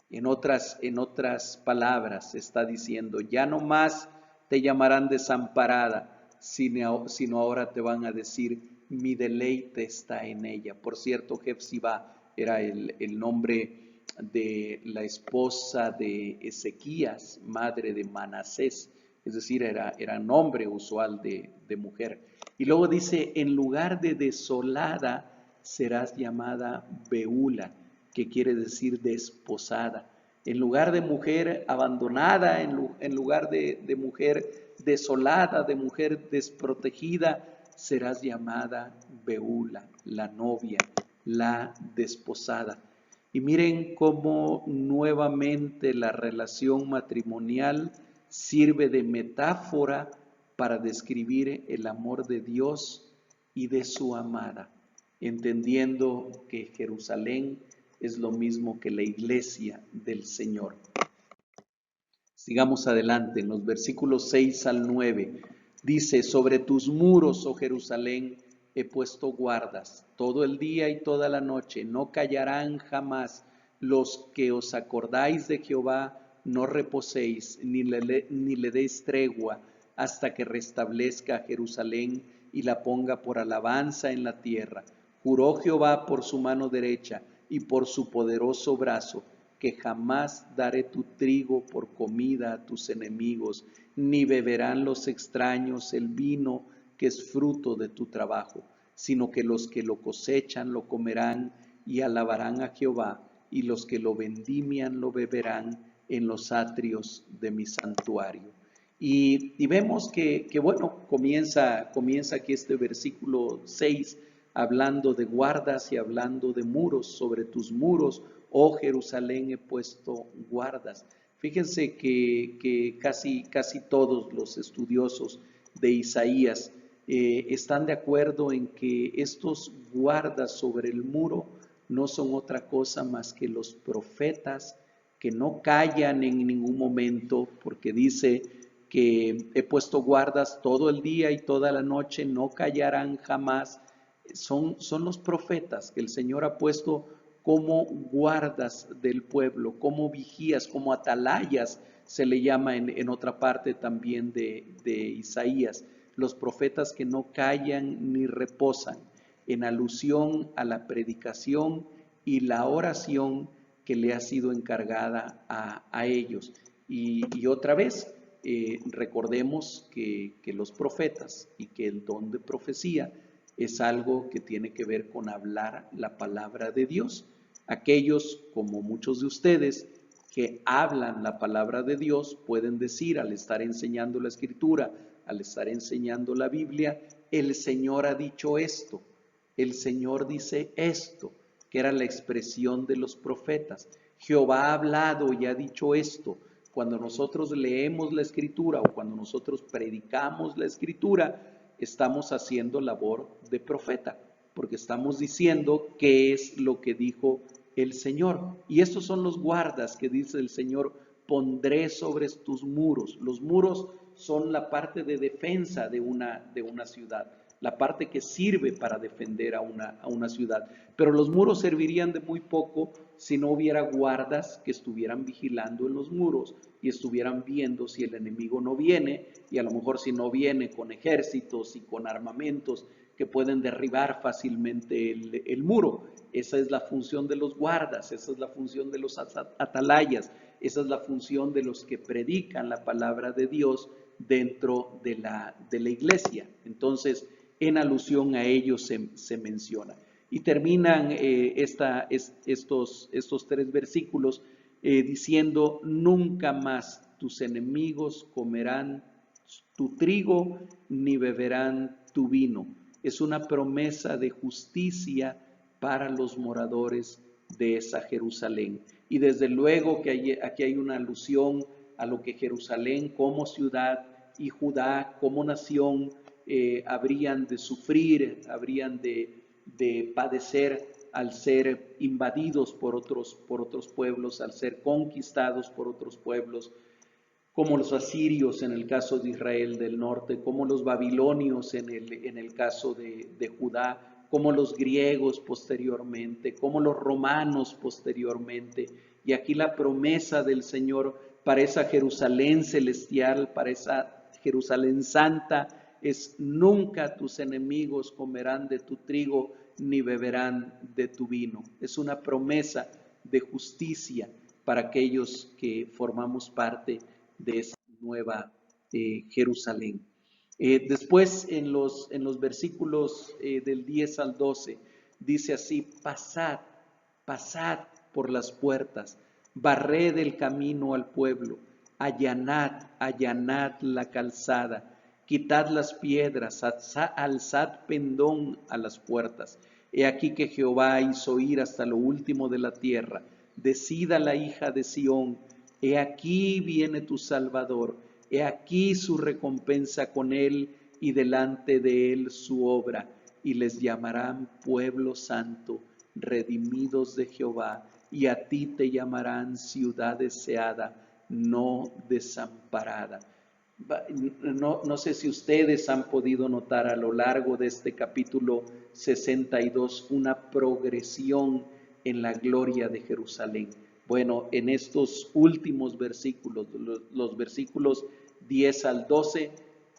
En otras palabras está diciendo, ya no más te llamarán desamparada, sino ahora te van a decir, mi deleite está en ella. Por cierto, Jefsibá era el nombre de la esposa de Ezequías, madre de Manasés, es decir, era nombre usual de mujer. Y luego dice, en lugar de desolada, serás llamada Beula, que quiere decir desposada. En lugar de mujer abandonada, en lugar de mujer desolada, de mujer desprotegida, serás llamada Beula, la novia, la desposada. Y miren cómo nuevamente la relación matrimonial sirve de metáfora para describir el amor de Dios y de su amada, entendiendo que Jerusalén es lo mismo que la iglesia del Señor. Sigamos adelante en los versículos 6 al 9. Dice, sobre tus muros, oh Jerusalén, he puesto guardas todo el día y toda la noche. No callarán jamás. Los que os acordáis de Jehová, no reposéis, ni le deis tregua, hasta que restablezca Jerusalén y la ponga por alabanza en la tierra. Juró Jehová por su mano derecha y por su poderoso brazo, que jamás daré tu trigo por comida a tus enemigos, ni beberán los extraños el vino que es fruto de tu trabajo, sino que los que lo cosechan lo comerán y alabarán a Jehová, y los que lo vendimian lo beberán en los atrios de mi santuario. Y vemos que bueno, comienza aquí este versículo 6 hablando de guardas y hablando de muros. Sobre tus muros, oh Jerusalén, he puesto guardas. Fíjense que casi todos los estudiosos de Isaías están de acuerdo en que estos guardas sobre el muro no son otra cosa más que los profetas que no callan en ningún momento, porque dice que he puesto guardas todo el día y toda la noche, no callarán jamás. Son los profetas que el Señor ha puesto como guardas del pueblo, como vigías, como atalayas, se le llama en otra parte también de Isaías, los profetas que no callan ni reposan, en alusión a la predicación y la oración que le ha sido encargada a ellos. Y otra vez, recordemos que los profetas y que el don de profecía es algo que tiene que ver con hablar la palabra de Dios. Aquellos, como muchos de ustedes, que hablan la palabra de Dios, pueden decir al estar enseñando la Escritura, al estar enseñando la Biblia, el Señor ha dicho esto, el Señor dice esto, que era la expresión de los profetas. Jehová ha hablado y ha dicho esto. Cuando nosotros leemos la Escritura o cuando nosotros predicamos la Escritura, estamos haciendo labor de profeta, porque estamos diciendo qué es lo que dijo el Señor. Y estos son los guardas que dice el Señor, pondré sobre tus muros. Los muros son la parte de defensa de una ciudad, la parte que sirve para defender a una ciudad. Pero los muros servirían de muy poco si no hubiera guardas que estuvieran vigilando en los muros y estuvieran viendo si el enemigo no viene, y a lo mejor si no viene con ejércitos y con armamentos que pueden derribar fácilmente el muro. Esa es la función de los guardas, esa es la función de los atalayas, esa es la función de los que predican la palabra de Dios dentro de la iglesia. Entonces, en alusión a ellos se menciona. Y terminan estos 3 versículos diciendo, nunca más tus enemigos comerán tu trigo ni beberán tu vino. Es una promesa de justicia para los moradores de esa Jerusalén. Y desde luego que aquí hay una alusión a lo que Jerusalén como ciudad y Judá como nación habrían de sufrir, habrían de padecer al ser invadidos por otros pueblos, al ser conquistados por otros pueblos, como los asirios en el caso de Israel del norte, como los babilonios en el caso de Judá, como los griegos posteriormente, como los romanos posteriormente. Y aquí la promesa del Señor para esa Jerusalén celestial, para esa Jerusalén santa, es nunca tus enemigos comerán de tu trigo ni beberán de tu vino. Es una promesa de justicia para aquellos que formamos parte de esa nueva Jerusalén. Después en los versículos del 10 al 12 dice así, pasad por las puertas, barred el camino al pueblo, allanad la calzada, quitad las piedras, alzad pendón a las puertas. He aquí que Jehová hizo ir hasta lo último de la tierra, decida la hija de Sión, he aquí viene tu Salvador, he aquí su recompensa con él y delante de él su obra, y les llamarán pueblo santo, redimidos de Jehová, y a ti te llamarán ciudad deseada, no desamparada. No sé si ustedes han podido notar a lo largo de este capítulo 62 una progresión en la gloria de Jerusalén. Bueno, en estos últimos versículos, los versículos 10 al 12,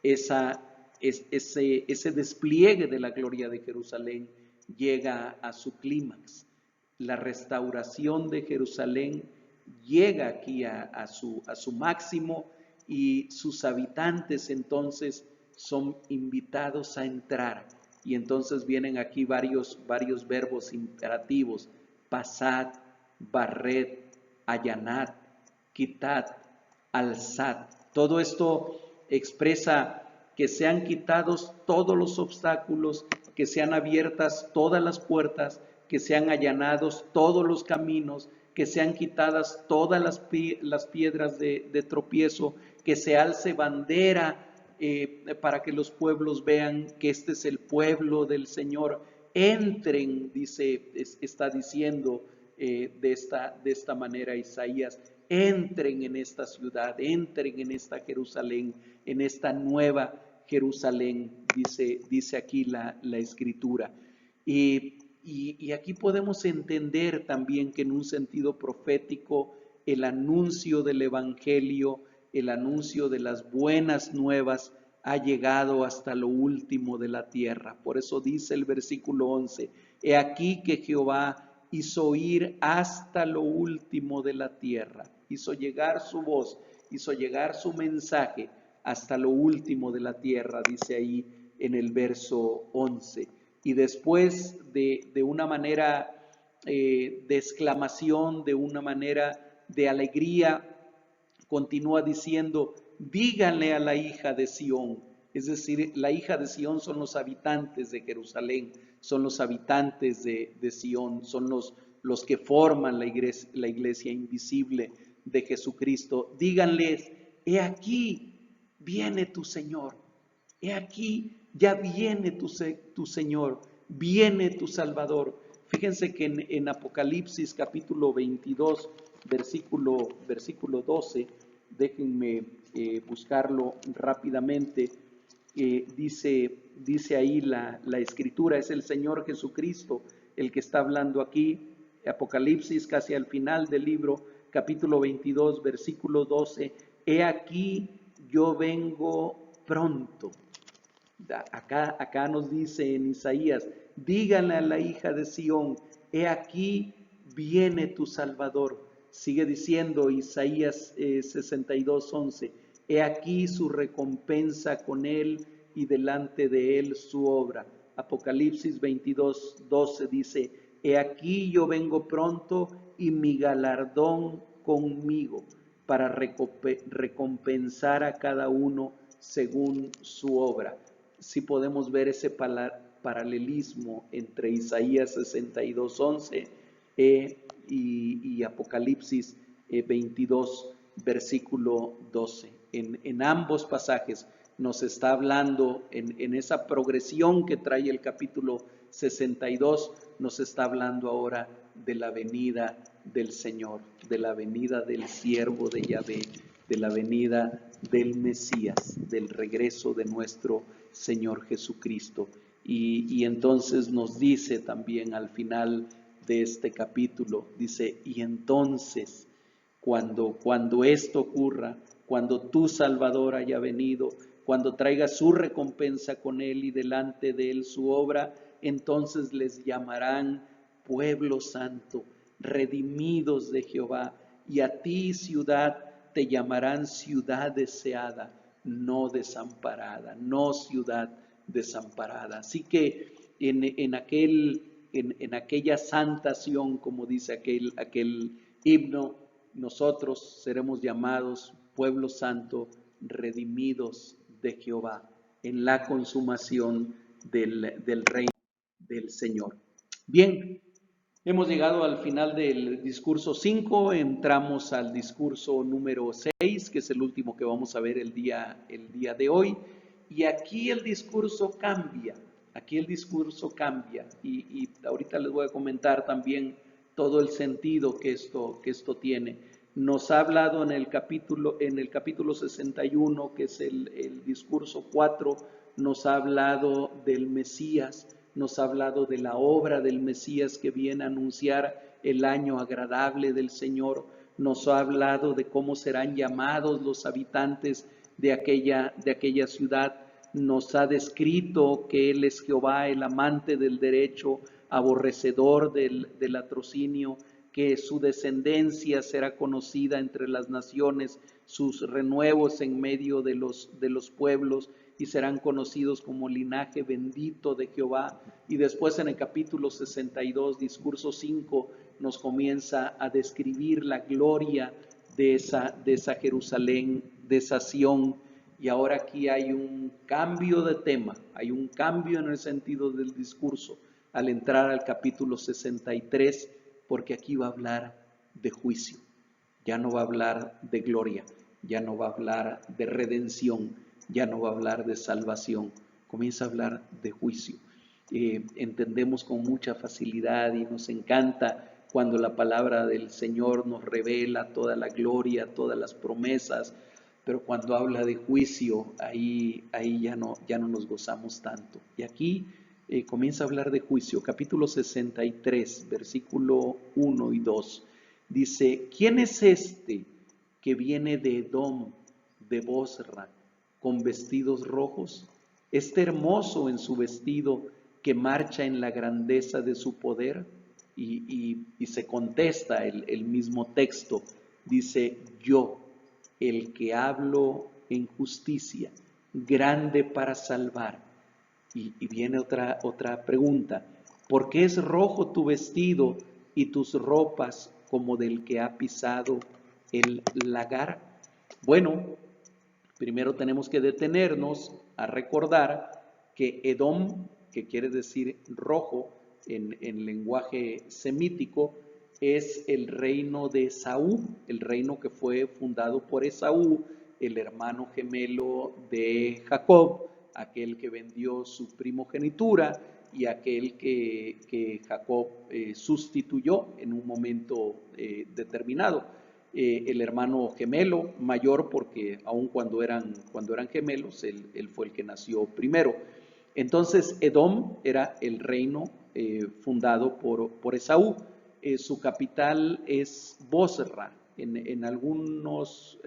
ese despliegue de la gloria de Jerusalén llega a su clímax. La restauración de Jerusalén llega aquí a su máximo, y sus habitantes entonces son invitados a entrar. Y entonces vienen aquí varios verbos imperativos: pasad, barred, allanad, quitad, alzad. Todo esto expresa que sean quitados todos los obstáculos, que sean abiertas todas las puertas, que sean allanados todos los caminos, que sean quitadas todas las piedras de tropiezo, que se alce bandera para que los pueblos vean que este es el pueblo del Señor. Entren, está diciendo de esta manera Isaías, entren en esta ciudad, entren en esta Jerusalén, en esta nueva Jerusalén, dice aquí la Escritura. Y Y aquí podemos entender también que en un sentido profético el anuncio del Evangelio, el anuncio de las buenas nuevas ha llegado hasta lo último de la tierra. Por eso dice el versículo 11, he aquí que Jehová hizo oír hasta lo último de la tierra, hizo llegar su voz, hizo llegar su mensaje hasta lo último de la tierra, dice ahí en el verso 11. Y después de una manera de exclamación, de una manera de alegría, continúa diciendo, díganle a la hija de Sión. Es decir, la hija de Sión son los habitantes de Jerusalén, son los habitantes de Sión, son los que forman la iglesia invisible de Jesucristo. Díganles, he aquí viene tu Señor, he aquí ya viene tu Señor, viene tu Salvador. Fíjense que en Apocalipsis capítulo 22, versículo 12, déjenme buscarlo rápidamente, dice ahí la escritura, es el Señor Jesucristo el que está hablando aquí, Apocalipsis casi al final del libro, capítulo 22, versículo 12, he aquí yo vengo pronto. Acá nos dice en Isaías, díganle a la hija de Sión, he aquí viene tu Salvador. Sigue diciendo Isaías 62:11, he aquí su recompensa con él y delante de él su obra. Apocalipsis 22:12 dice, he aquí yo vengo pronto y mi galardón conmigo para recompensar a cada uno según su obra. Si podemos ver ese paralelismo entre Isaías 62:11 y Apocalipsis 22, versículo 12. En ambos pasajes nos está hablando, en esa progresión que trae el capítulo 62, nos está hablando ahora de la venida del Señor, de la venida del siervo de Yahvé, de la venida del Mesías, del regreso de nuestro Señor Jesucristo. Y entonces nos dice también al final de este capítulo, dice, y entonces cuando esto ocurra, cuando tu Salvador haya venido, cuando traiga su recompensa con él y delante de él su obra, entonces les llamarán pueblo santo, redimidos de Jehová, y a ti ciudad te llamarán ciudad deseada, no desamparada, no ciudad desamparada. Así que en aquella santa Sión, como dice aquel himno, nosotros seremos llamados pueblo santo, redimidos de Jehová, en la consumación del reino del Señor. Bien, hemos llegado al final del discurso 5, entramos al discurso número 6, que es el último que vamos a ver el día de hoy, y aquí el discurso cambia, y ahorita les voy a comentar también todo el sentido que esto tiene. Nos ha hablado en el capítulo 61, que es el discurso 4, nos ha hablado del Mesías, nos ha hablado de la obra del Mesías que viene a anunciar el año agradable del Señor, nos ha hablado de cómo serán llamados los habitantes de aquella ciudad, nos ha descrito que Él es Jehová, el amante del derecho, aborrecedor del latrocinio, que su descendencia será conocida entre las naciones, sus renuevos en medio de los pueblos, y serán conocidos como linaje bendito de Jehová. Y después en el capítulo 62, discurso 5, nos comienza a describir la gloria de esa Jerusalén, de esa Sión. Y ahora aquí hay un cambio de tema, hay un cambio en el sentido del discurso al entrar al capítulo 63, porque aquí va a hablar de juicio, ya no va a hablar de gloria, ya no va a hablar de redención, ya no va a hablar de salvación, comienza a hablar de juicio. Entendemos con mucha facilidad y nos encanta cuando la palabra del Señor nos revela toda la gloria, todas las promesas, pero cuando habla de juicio, ahí ya no nos gozamos tanto. Y aquí comienza a hablar de juicio. Capítulo 63, versículo 1 y 2. Dice, ¿quién es este que viene de Edom, de Bosra, con vestidos rojos? Este hermoso en su vestido que marcha en la grandeza de su poder. Y se contesta el mismo texto. Dice, yo, el que hablo en justicia, grande para salvar. Y viene otra pregunta. ¿Por qué es rojo tu vestido y tus ropas como del que ha pisado el lagar? Bueno, primero tenemos que detenernos a recordar que Edom, que quiere decir rojo en lenguaje semítico, es el reino de Esaú, el reino que fue fundado por Esaú, el hermano gemelo de Jacob, aquel que vendió su primogenitura y aquel que Jacob sustituyó en un momento determinado. El hermano gemelo mayor, porque aun cuando eran gemelos, él fue el que nació primero. Entonces Edom era el reino fundado por Esaú. Su capital es Bosra. En algunas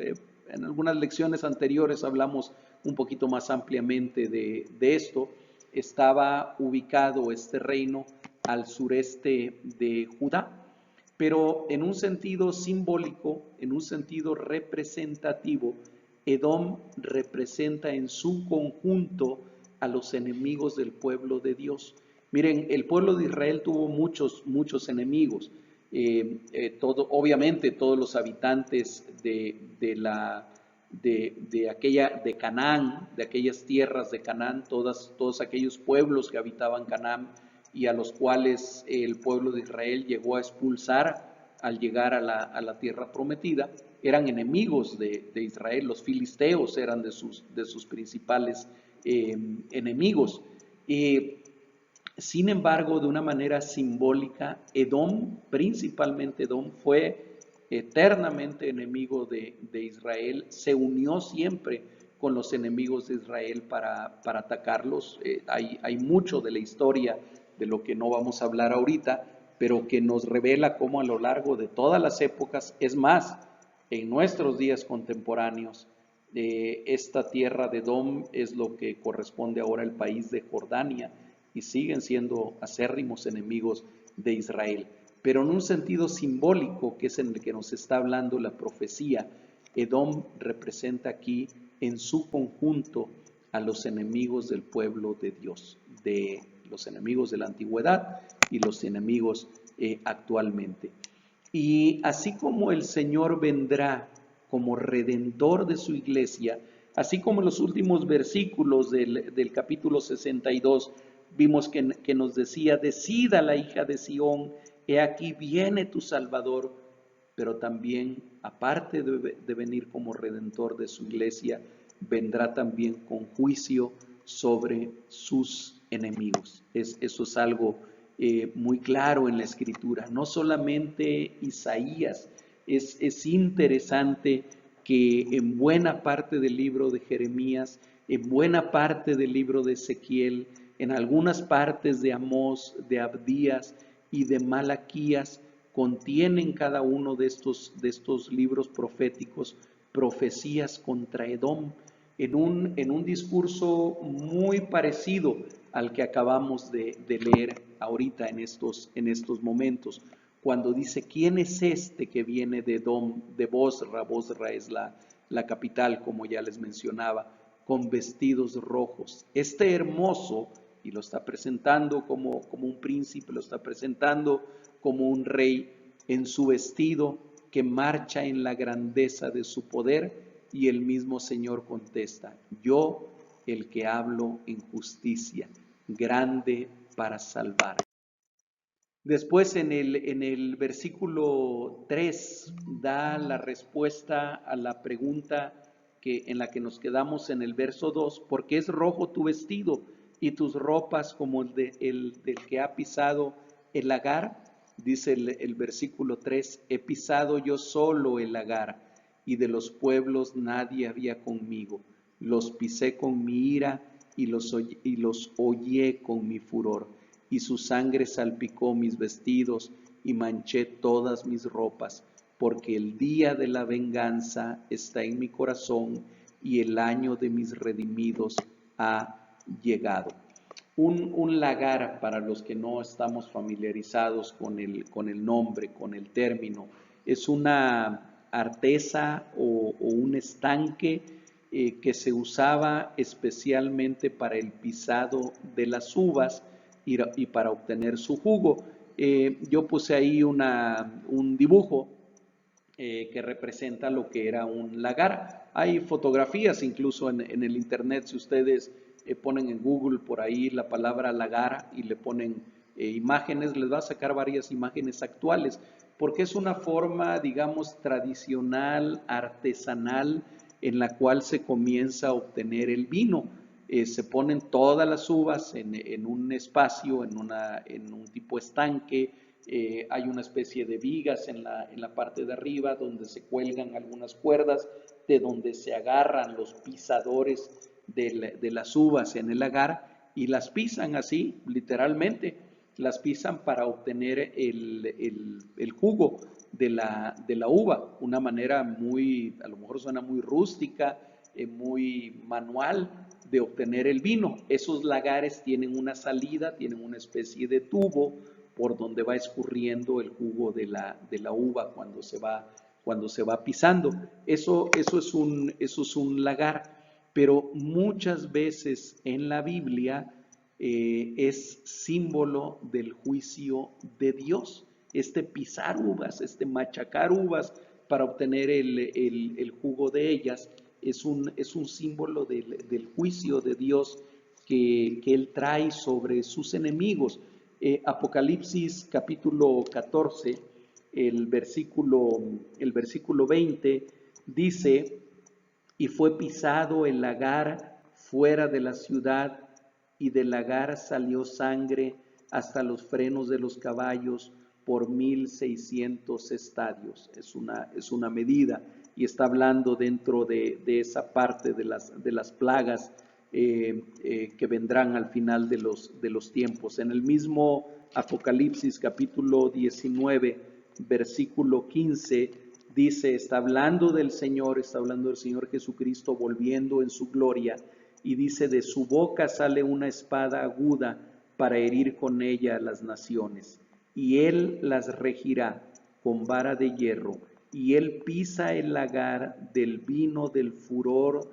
lecciones anteriores hablamos un poquito más ampliamente de esto. Estaba ubicado este reino al sureste de Judá, pero en un sentido simbólico, en un sentido representativo, Edom representa en su conjunto a los enemigos del pueblo de Dios. Miren, el pueblo de Israel tuvo muchos enemigos. Obviamente todos los habitantes de Canaán, de aquellas tierras de Canaán, todos aquellos pueblos que habitaban Canaán y a los cuales el pueblo de Israel llegó a expulsar al llegar a la tierra prometida, eran enemigos de Israel. Los filisteos eran de sus principales enemigos. Sin embargo, de una manera simbólica, Edom, principalmente Edom, fue eternamente enemigo de Israel, se unió siempre con los enemigos de Israel para atacarlos. Hay mucho de la historia de lo que no vamos a hablar ahorita, pero que nos revela cómo a lo largo de todas las épocas, es más, en nuestros días contemporáneos, esta tierra de Edom es lo que corresponde ahora al país de Jordania y siguen siendo acérrimos enemigos de Israel. Pero en un sentido simbólico, que es en el que nos está hablando la profecía, Edom representa aquí en su conjunto a los enemigos del pueblo de Dios, de los enemigos de la antigüedad y los enemigos actualmente. Y así como el Señor vendrá como redentor de su iglesia, así como en los últimos versículos del capítulo 62, vimos que nos decía, decida la hija de Sión, he aquí viene tu Salvador, pero también, aparte de venir como redentor de su iglesia, vendrá también con juicio sobre sus enemigos. Eso es algo muy claro en la Escritura. No solamente Isaías, es interesante que en buena parte del libro de Jeremías, en buena parte del libro de Ezequiel, en algunas partes de Amós, de Abdías y de Malaquías, contienen cada uno de estos libros proféticos profecías contra Edom en un discurso muy parecido al que acabamos de leer ahorita en estos momentos, cuando dice, ¿quién es este que viene de Edom, de Bosra? Bosra es la capital, como ya les mencionaba, con vestidos rojos. Este hermoso, y lo está presentando como un príncipe, lo está presentando como un rey en su vestido que marcha en la grandeza de su poder, y el mismo Señor contesta, yo el que hablo en justicia, grande para salvar. Después en el versículo 3 da la respuesta a la pregunta en la que nos quedamos en el verso 2, porque es rojo tu vestido y tus ropas como el del que ha pisado el lagar. Dice el versículo 3, he pisado yo solo el lagar y de los pueblos nadie había conmigo. Los pisé con mi ira y los hollé con mi furor, y su sangre salpicó mis vestidos y manché todas mis ropas, porque el día de la venganza está en mi corazón y el año de mis redimidos ha llegado. Un lagar, para los que no estamos familiarizados con el nombre, con el término, es una artesa o un estanque que se usaba especialmente para el pisado de las uvas y para obtener su jugo. Yo puse ahí un dibujo que representa lo que era un lagar. Hay fotografías incluso en el internet, si ustedes ponen en Google por ahí la palabra lagar y le ponen imágenes, les va a sacar varias imágenes actuales, porque es una forma, digamos, tradicional, artesanal, en la cual se comienza a obtener el vino. Se ponen todas las uvas en un espacio, en un tipo estanque. Hay una especie de vigas en la parte de arriba donde se cuelgan algunas cuerdas de donde se agarran los pisadores de las uvas en el lagar y las pisan así, literalmente, las pisan para obtener el jugo de la uva, una manera muy, a lo mejor suena muy rústica, muy manual de obtener el vino. Esos lagares tienen una salida, tienen una especie de tubo por donde va escurriendo el jugo de la uva cuando se va pisando. Eso es un lagar, pero muchas veces en la Biblia es símbolo del juicio de Dios. Este pisar uvas, este machacar uvas para obtener el jugo de ellas, es un símbolo del juicio de Dios que Él trae sobre sus enemigos. Apocalipsis capítulo 14, el versículo 20, dice: y fue pisado el lagar fuera de la ciudad, y del lagar salió sangre hasta los frenos de los caballos por 1600 estadios. Es una medida, y está hablando dentro de esa parte de las plagas que vendrán al final de los tiempos. En el mismo Apocalipsis capítulo 19, versículo 15, dice, está hablando del Señor Jesucristo volviendo en su gloria, y dice, de su boca sale una espada aguda para herir con ella a las naciones, y él las regirá con vara de hierro, y él pisa el lagar del vino del furor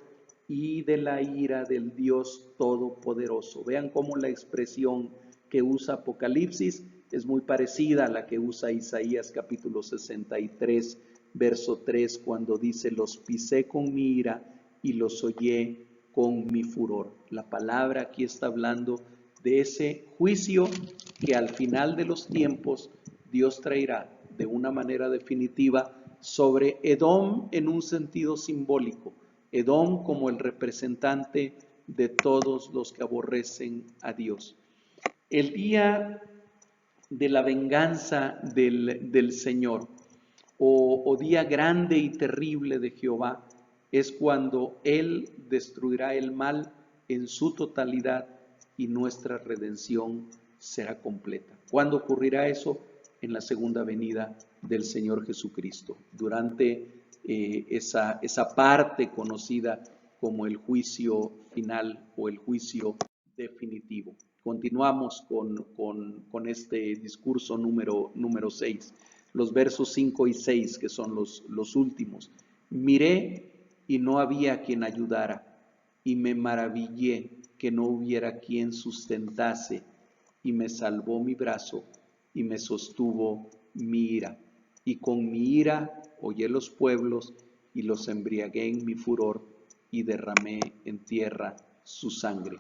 y de la ira del Dios Todopoderoso. Vean cómo la expresión que usa Apocalipsis es muy parecida a la que usa Isaías capítulo 63, verso 3, cuando dice, los pisé con mi ira y los hollé con mi furor. La palabra aquí está hablando de ese juicio que al final de los tiempos Dios traerá de una manera definitiva sobre Edom en un sentido simbólico. Edom como el representante de todos los que aborrecen a Dios. El día de la venganza del Señor, o día grande y terrible de Jehová, es cuando Él destruirá el mal en su totalidad y nuestra redención será completa. ¿Cuándo ocurrirá eso? En la segunda venida del Señor Jesucristo, durante esa parte conocida como el juicio final o el juicio definitivo. Continuamos con este discurso número 6, los versos 5 y 6, que son los últimos. Miré y no había quien ayudara, y me maravillé que no hubiera quien sustentase, y me salvó mi brazo, y me sostuvo mi ira. Y con mi ira hollé los pueblos, y los embriagué en mi furor, y derramé en tierra su sangre.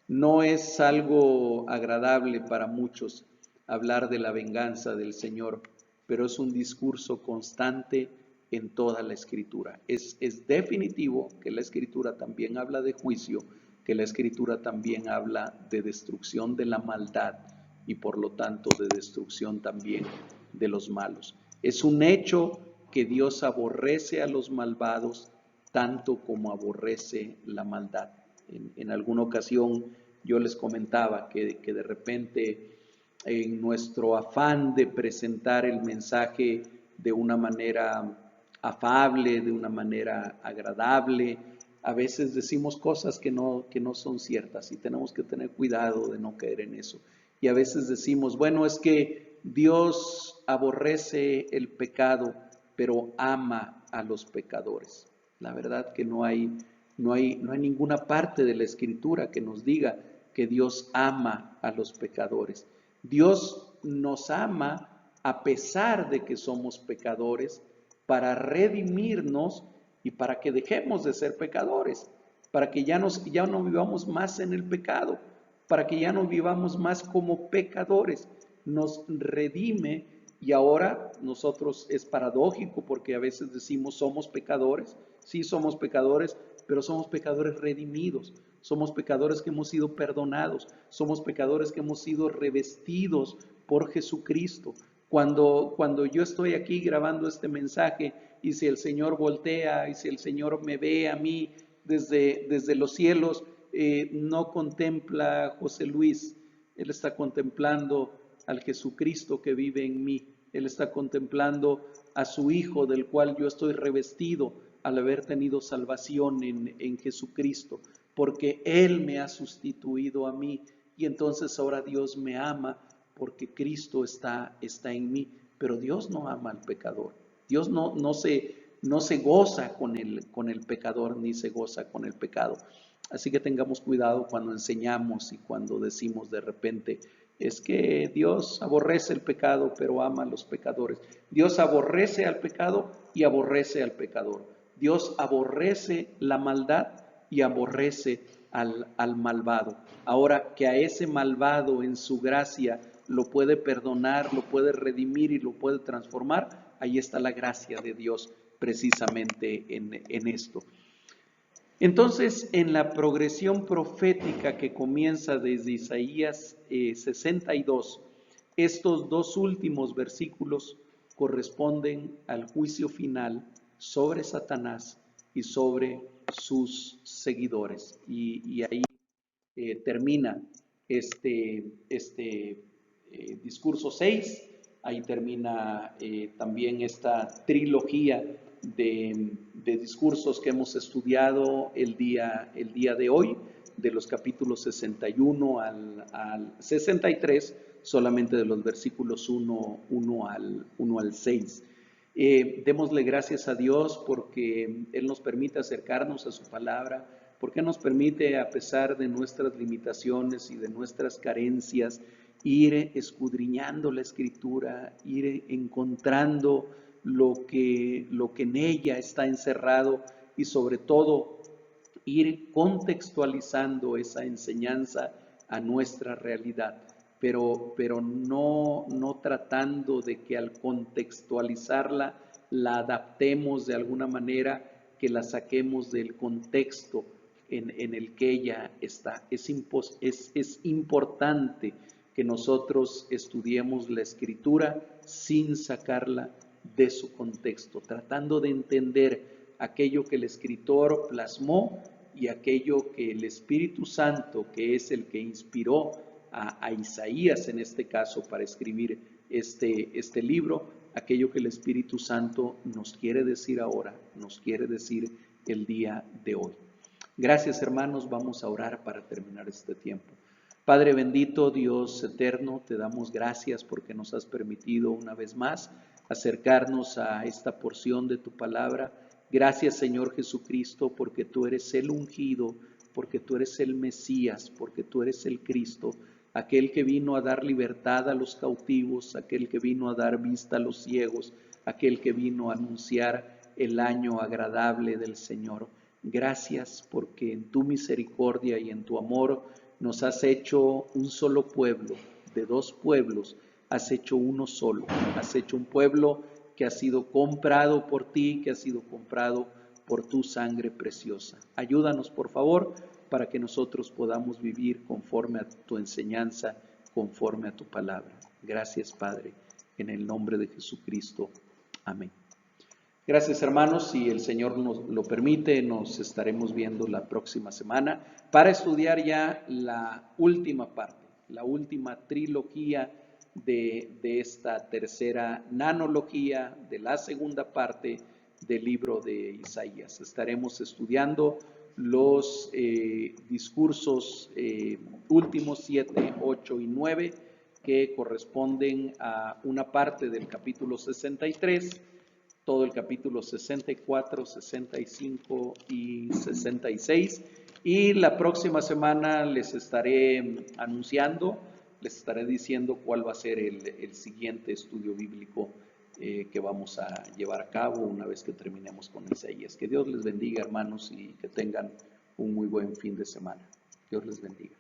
No es algo agradable para muchos hablar de la venganza del Señor, pero es un discurso constante en toda la Escritura. Es definitivo que la Escritura también habla de juicio, que la Escritura también habla de destrucción de la maldad y por lo tanto de destrucción también de los malos. Es un hecho que Dios aborrece a los malvados tanto como aborrece la maldad. En alguna ocasión yo les comentaba que de repente en nuestro afán de presentar el mensaje de una manera afable, de una manera agradable, a veces decimos cosas que no son ciertas y tenemos que tener cuidado de no caer en eso. Y a veces decimos, bueno, es que Dios aborrece el pecado, pero ama a los pecadores. La verdad que no hay ninguna parte de la Escritura que nos diga que Dios ama a los pecadores. Dios nos ama a pesar de que somos pecadores, para redimirnos y para que dejemos de ser pecadores, para que ya no vivamos más en el pecado, para que ya no vivamos más como pecadores. Nos redime y ahora nosotros es paradójico porque a veces decimos somos pecadores, sí somos pecadores, pero somos pecadores redimidos, somos pecadores que hemos sido perdonados, somos pecadores que hemos sido revestidos por Jesucristo. Cuando yo estoy aquí grabando este mensaje y si el Señor voltea y si el Señor me ve a mí desde los cielos, no contempla a José Luis, Él está contemplando al Jesucristo que vive en mí, Él está contemplando a su Hijo del cual yo estoy revestido al haber tenido salvación en Jesucristo, porque Él me ha sustituido a mí y entonces ahora Dios me ama porque Cristo está en mí, pero Dios no ama al pecador. Dios no se goza con el pecador ni se goza con el pecado. Así que tengamos cuidado cuando enseñamos y cuando decimos de repente, es que Dios aborrece el pecado, pero ama a los pecadores. Dios aborrece al pecado y aborrece al pecador. Dios aborrece la maldad y aborrece al malvado. Ahora que a ese malvado en su gracia lo puede perdonar, lo puede redimir y lo puede transformar, ahí está la gracia de Dios precisamente en esto. Entonces, en la progresión profética que comienza desde Isaías 62, estos dos últimos versículos corresponden al juicio final sobre Satanás y sobre sus seguidores. Y ahí termina este discurso 6, ahí termina también esta trilogía de discursos que hemos estudiado el día de hoy, de los capítulos 61 al 63, solamente de los versículos 1 al 6. Démosle gracias a Dios porque Él nos permite acercarnos a su palabra, porque nos permite, a pesar de nuestras limitaciones y de nuestras carencias, ir escudriñando la Escritura, ir encontrando lo que en ella está encerrado y sobre todo ir contextualizando esa enseñanza a nuestra realidad, pero no tratando de que al contextualizarla la adaptemos de alguna manera, que la saquemos del contexto en el que ella está. Es importante que nosotros estudiemos la Escritura sin sacarla de su contexto, tratando de entender aquello que el escritor plasmó y aquello que el Espíritu Santo, que es el que inspiró a Isaías en este caso para escribir este libro, aquello que el Espíritu Santo nos quiere decir ahora, nos quiere decir el día de hoy. Gracias, hermanos, vamos a orar para terminar este tiempo. Padre bendito, Dios eterno, te damos gracias porque nos has permitido una vez más acercarnos a esta porción de tu palabra. Gracias, Señor Jesucristo, porque tú eres el ungido, porque tú eres el Mesías, porque tú eres el Cristo, aquel que vino a dar libertad a los cautivos, aquel que vino a dar vista a los ciegos, aquel que vino a anunciar el año agradable del Señor. Gracias porque en tu misericordia y en tu amor nos has hecho un solo pueblo, de dos pueblos, has hecho uno solo, has hecho un pueblo que ha sido comprado por ti, que ha sido comprado por tu sangre preciosa. Ayúdanos, por favor, para que nosotros podamos vivir conforme a tu enseñanza, conforme a tu palabra. Gracias, Padre, en el nombre de Jesucristo. Amén. Gracias, hermanos. Si el Señor nos lo permite, nos estaremos viendo la próxima semana para estudiar ya la última parte, la última trilogía de esta tercera nanología, de la segunda parte del libro de Isaías. Estaremos estudiando los discursos últimos 7, 8 y 9 que corresponden a una parte del capítulo 63, todo el capítulo 64, 65 y 66. Y la próxima semana les estaré anunciando, les estaré diciendo cuál va a ser el siguiente estudio bíblico que vamos a llevar a cabo una vez que terminemos con Isaías. Que Dios les bendiga, hermanos, y que tengan un muy buen fin de semana. Dios les bendiga.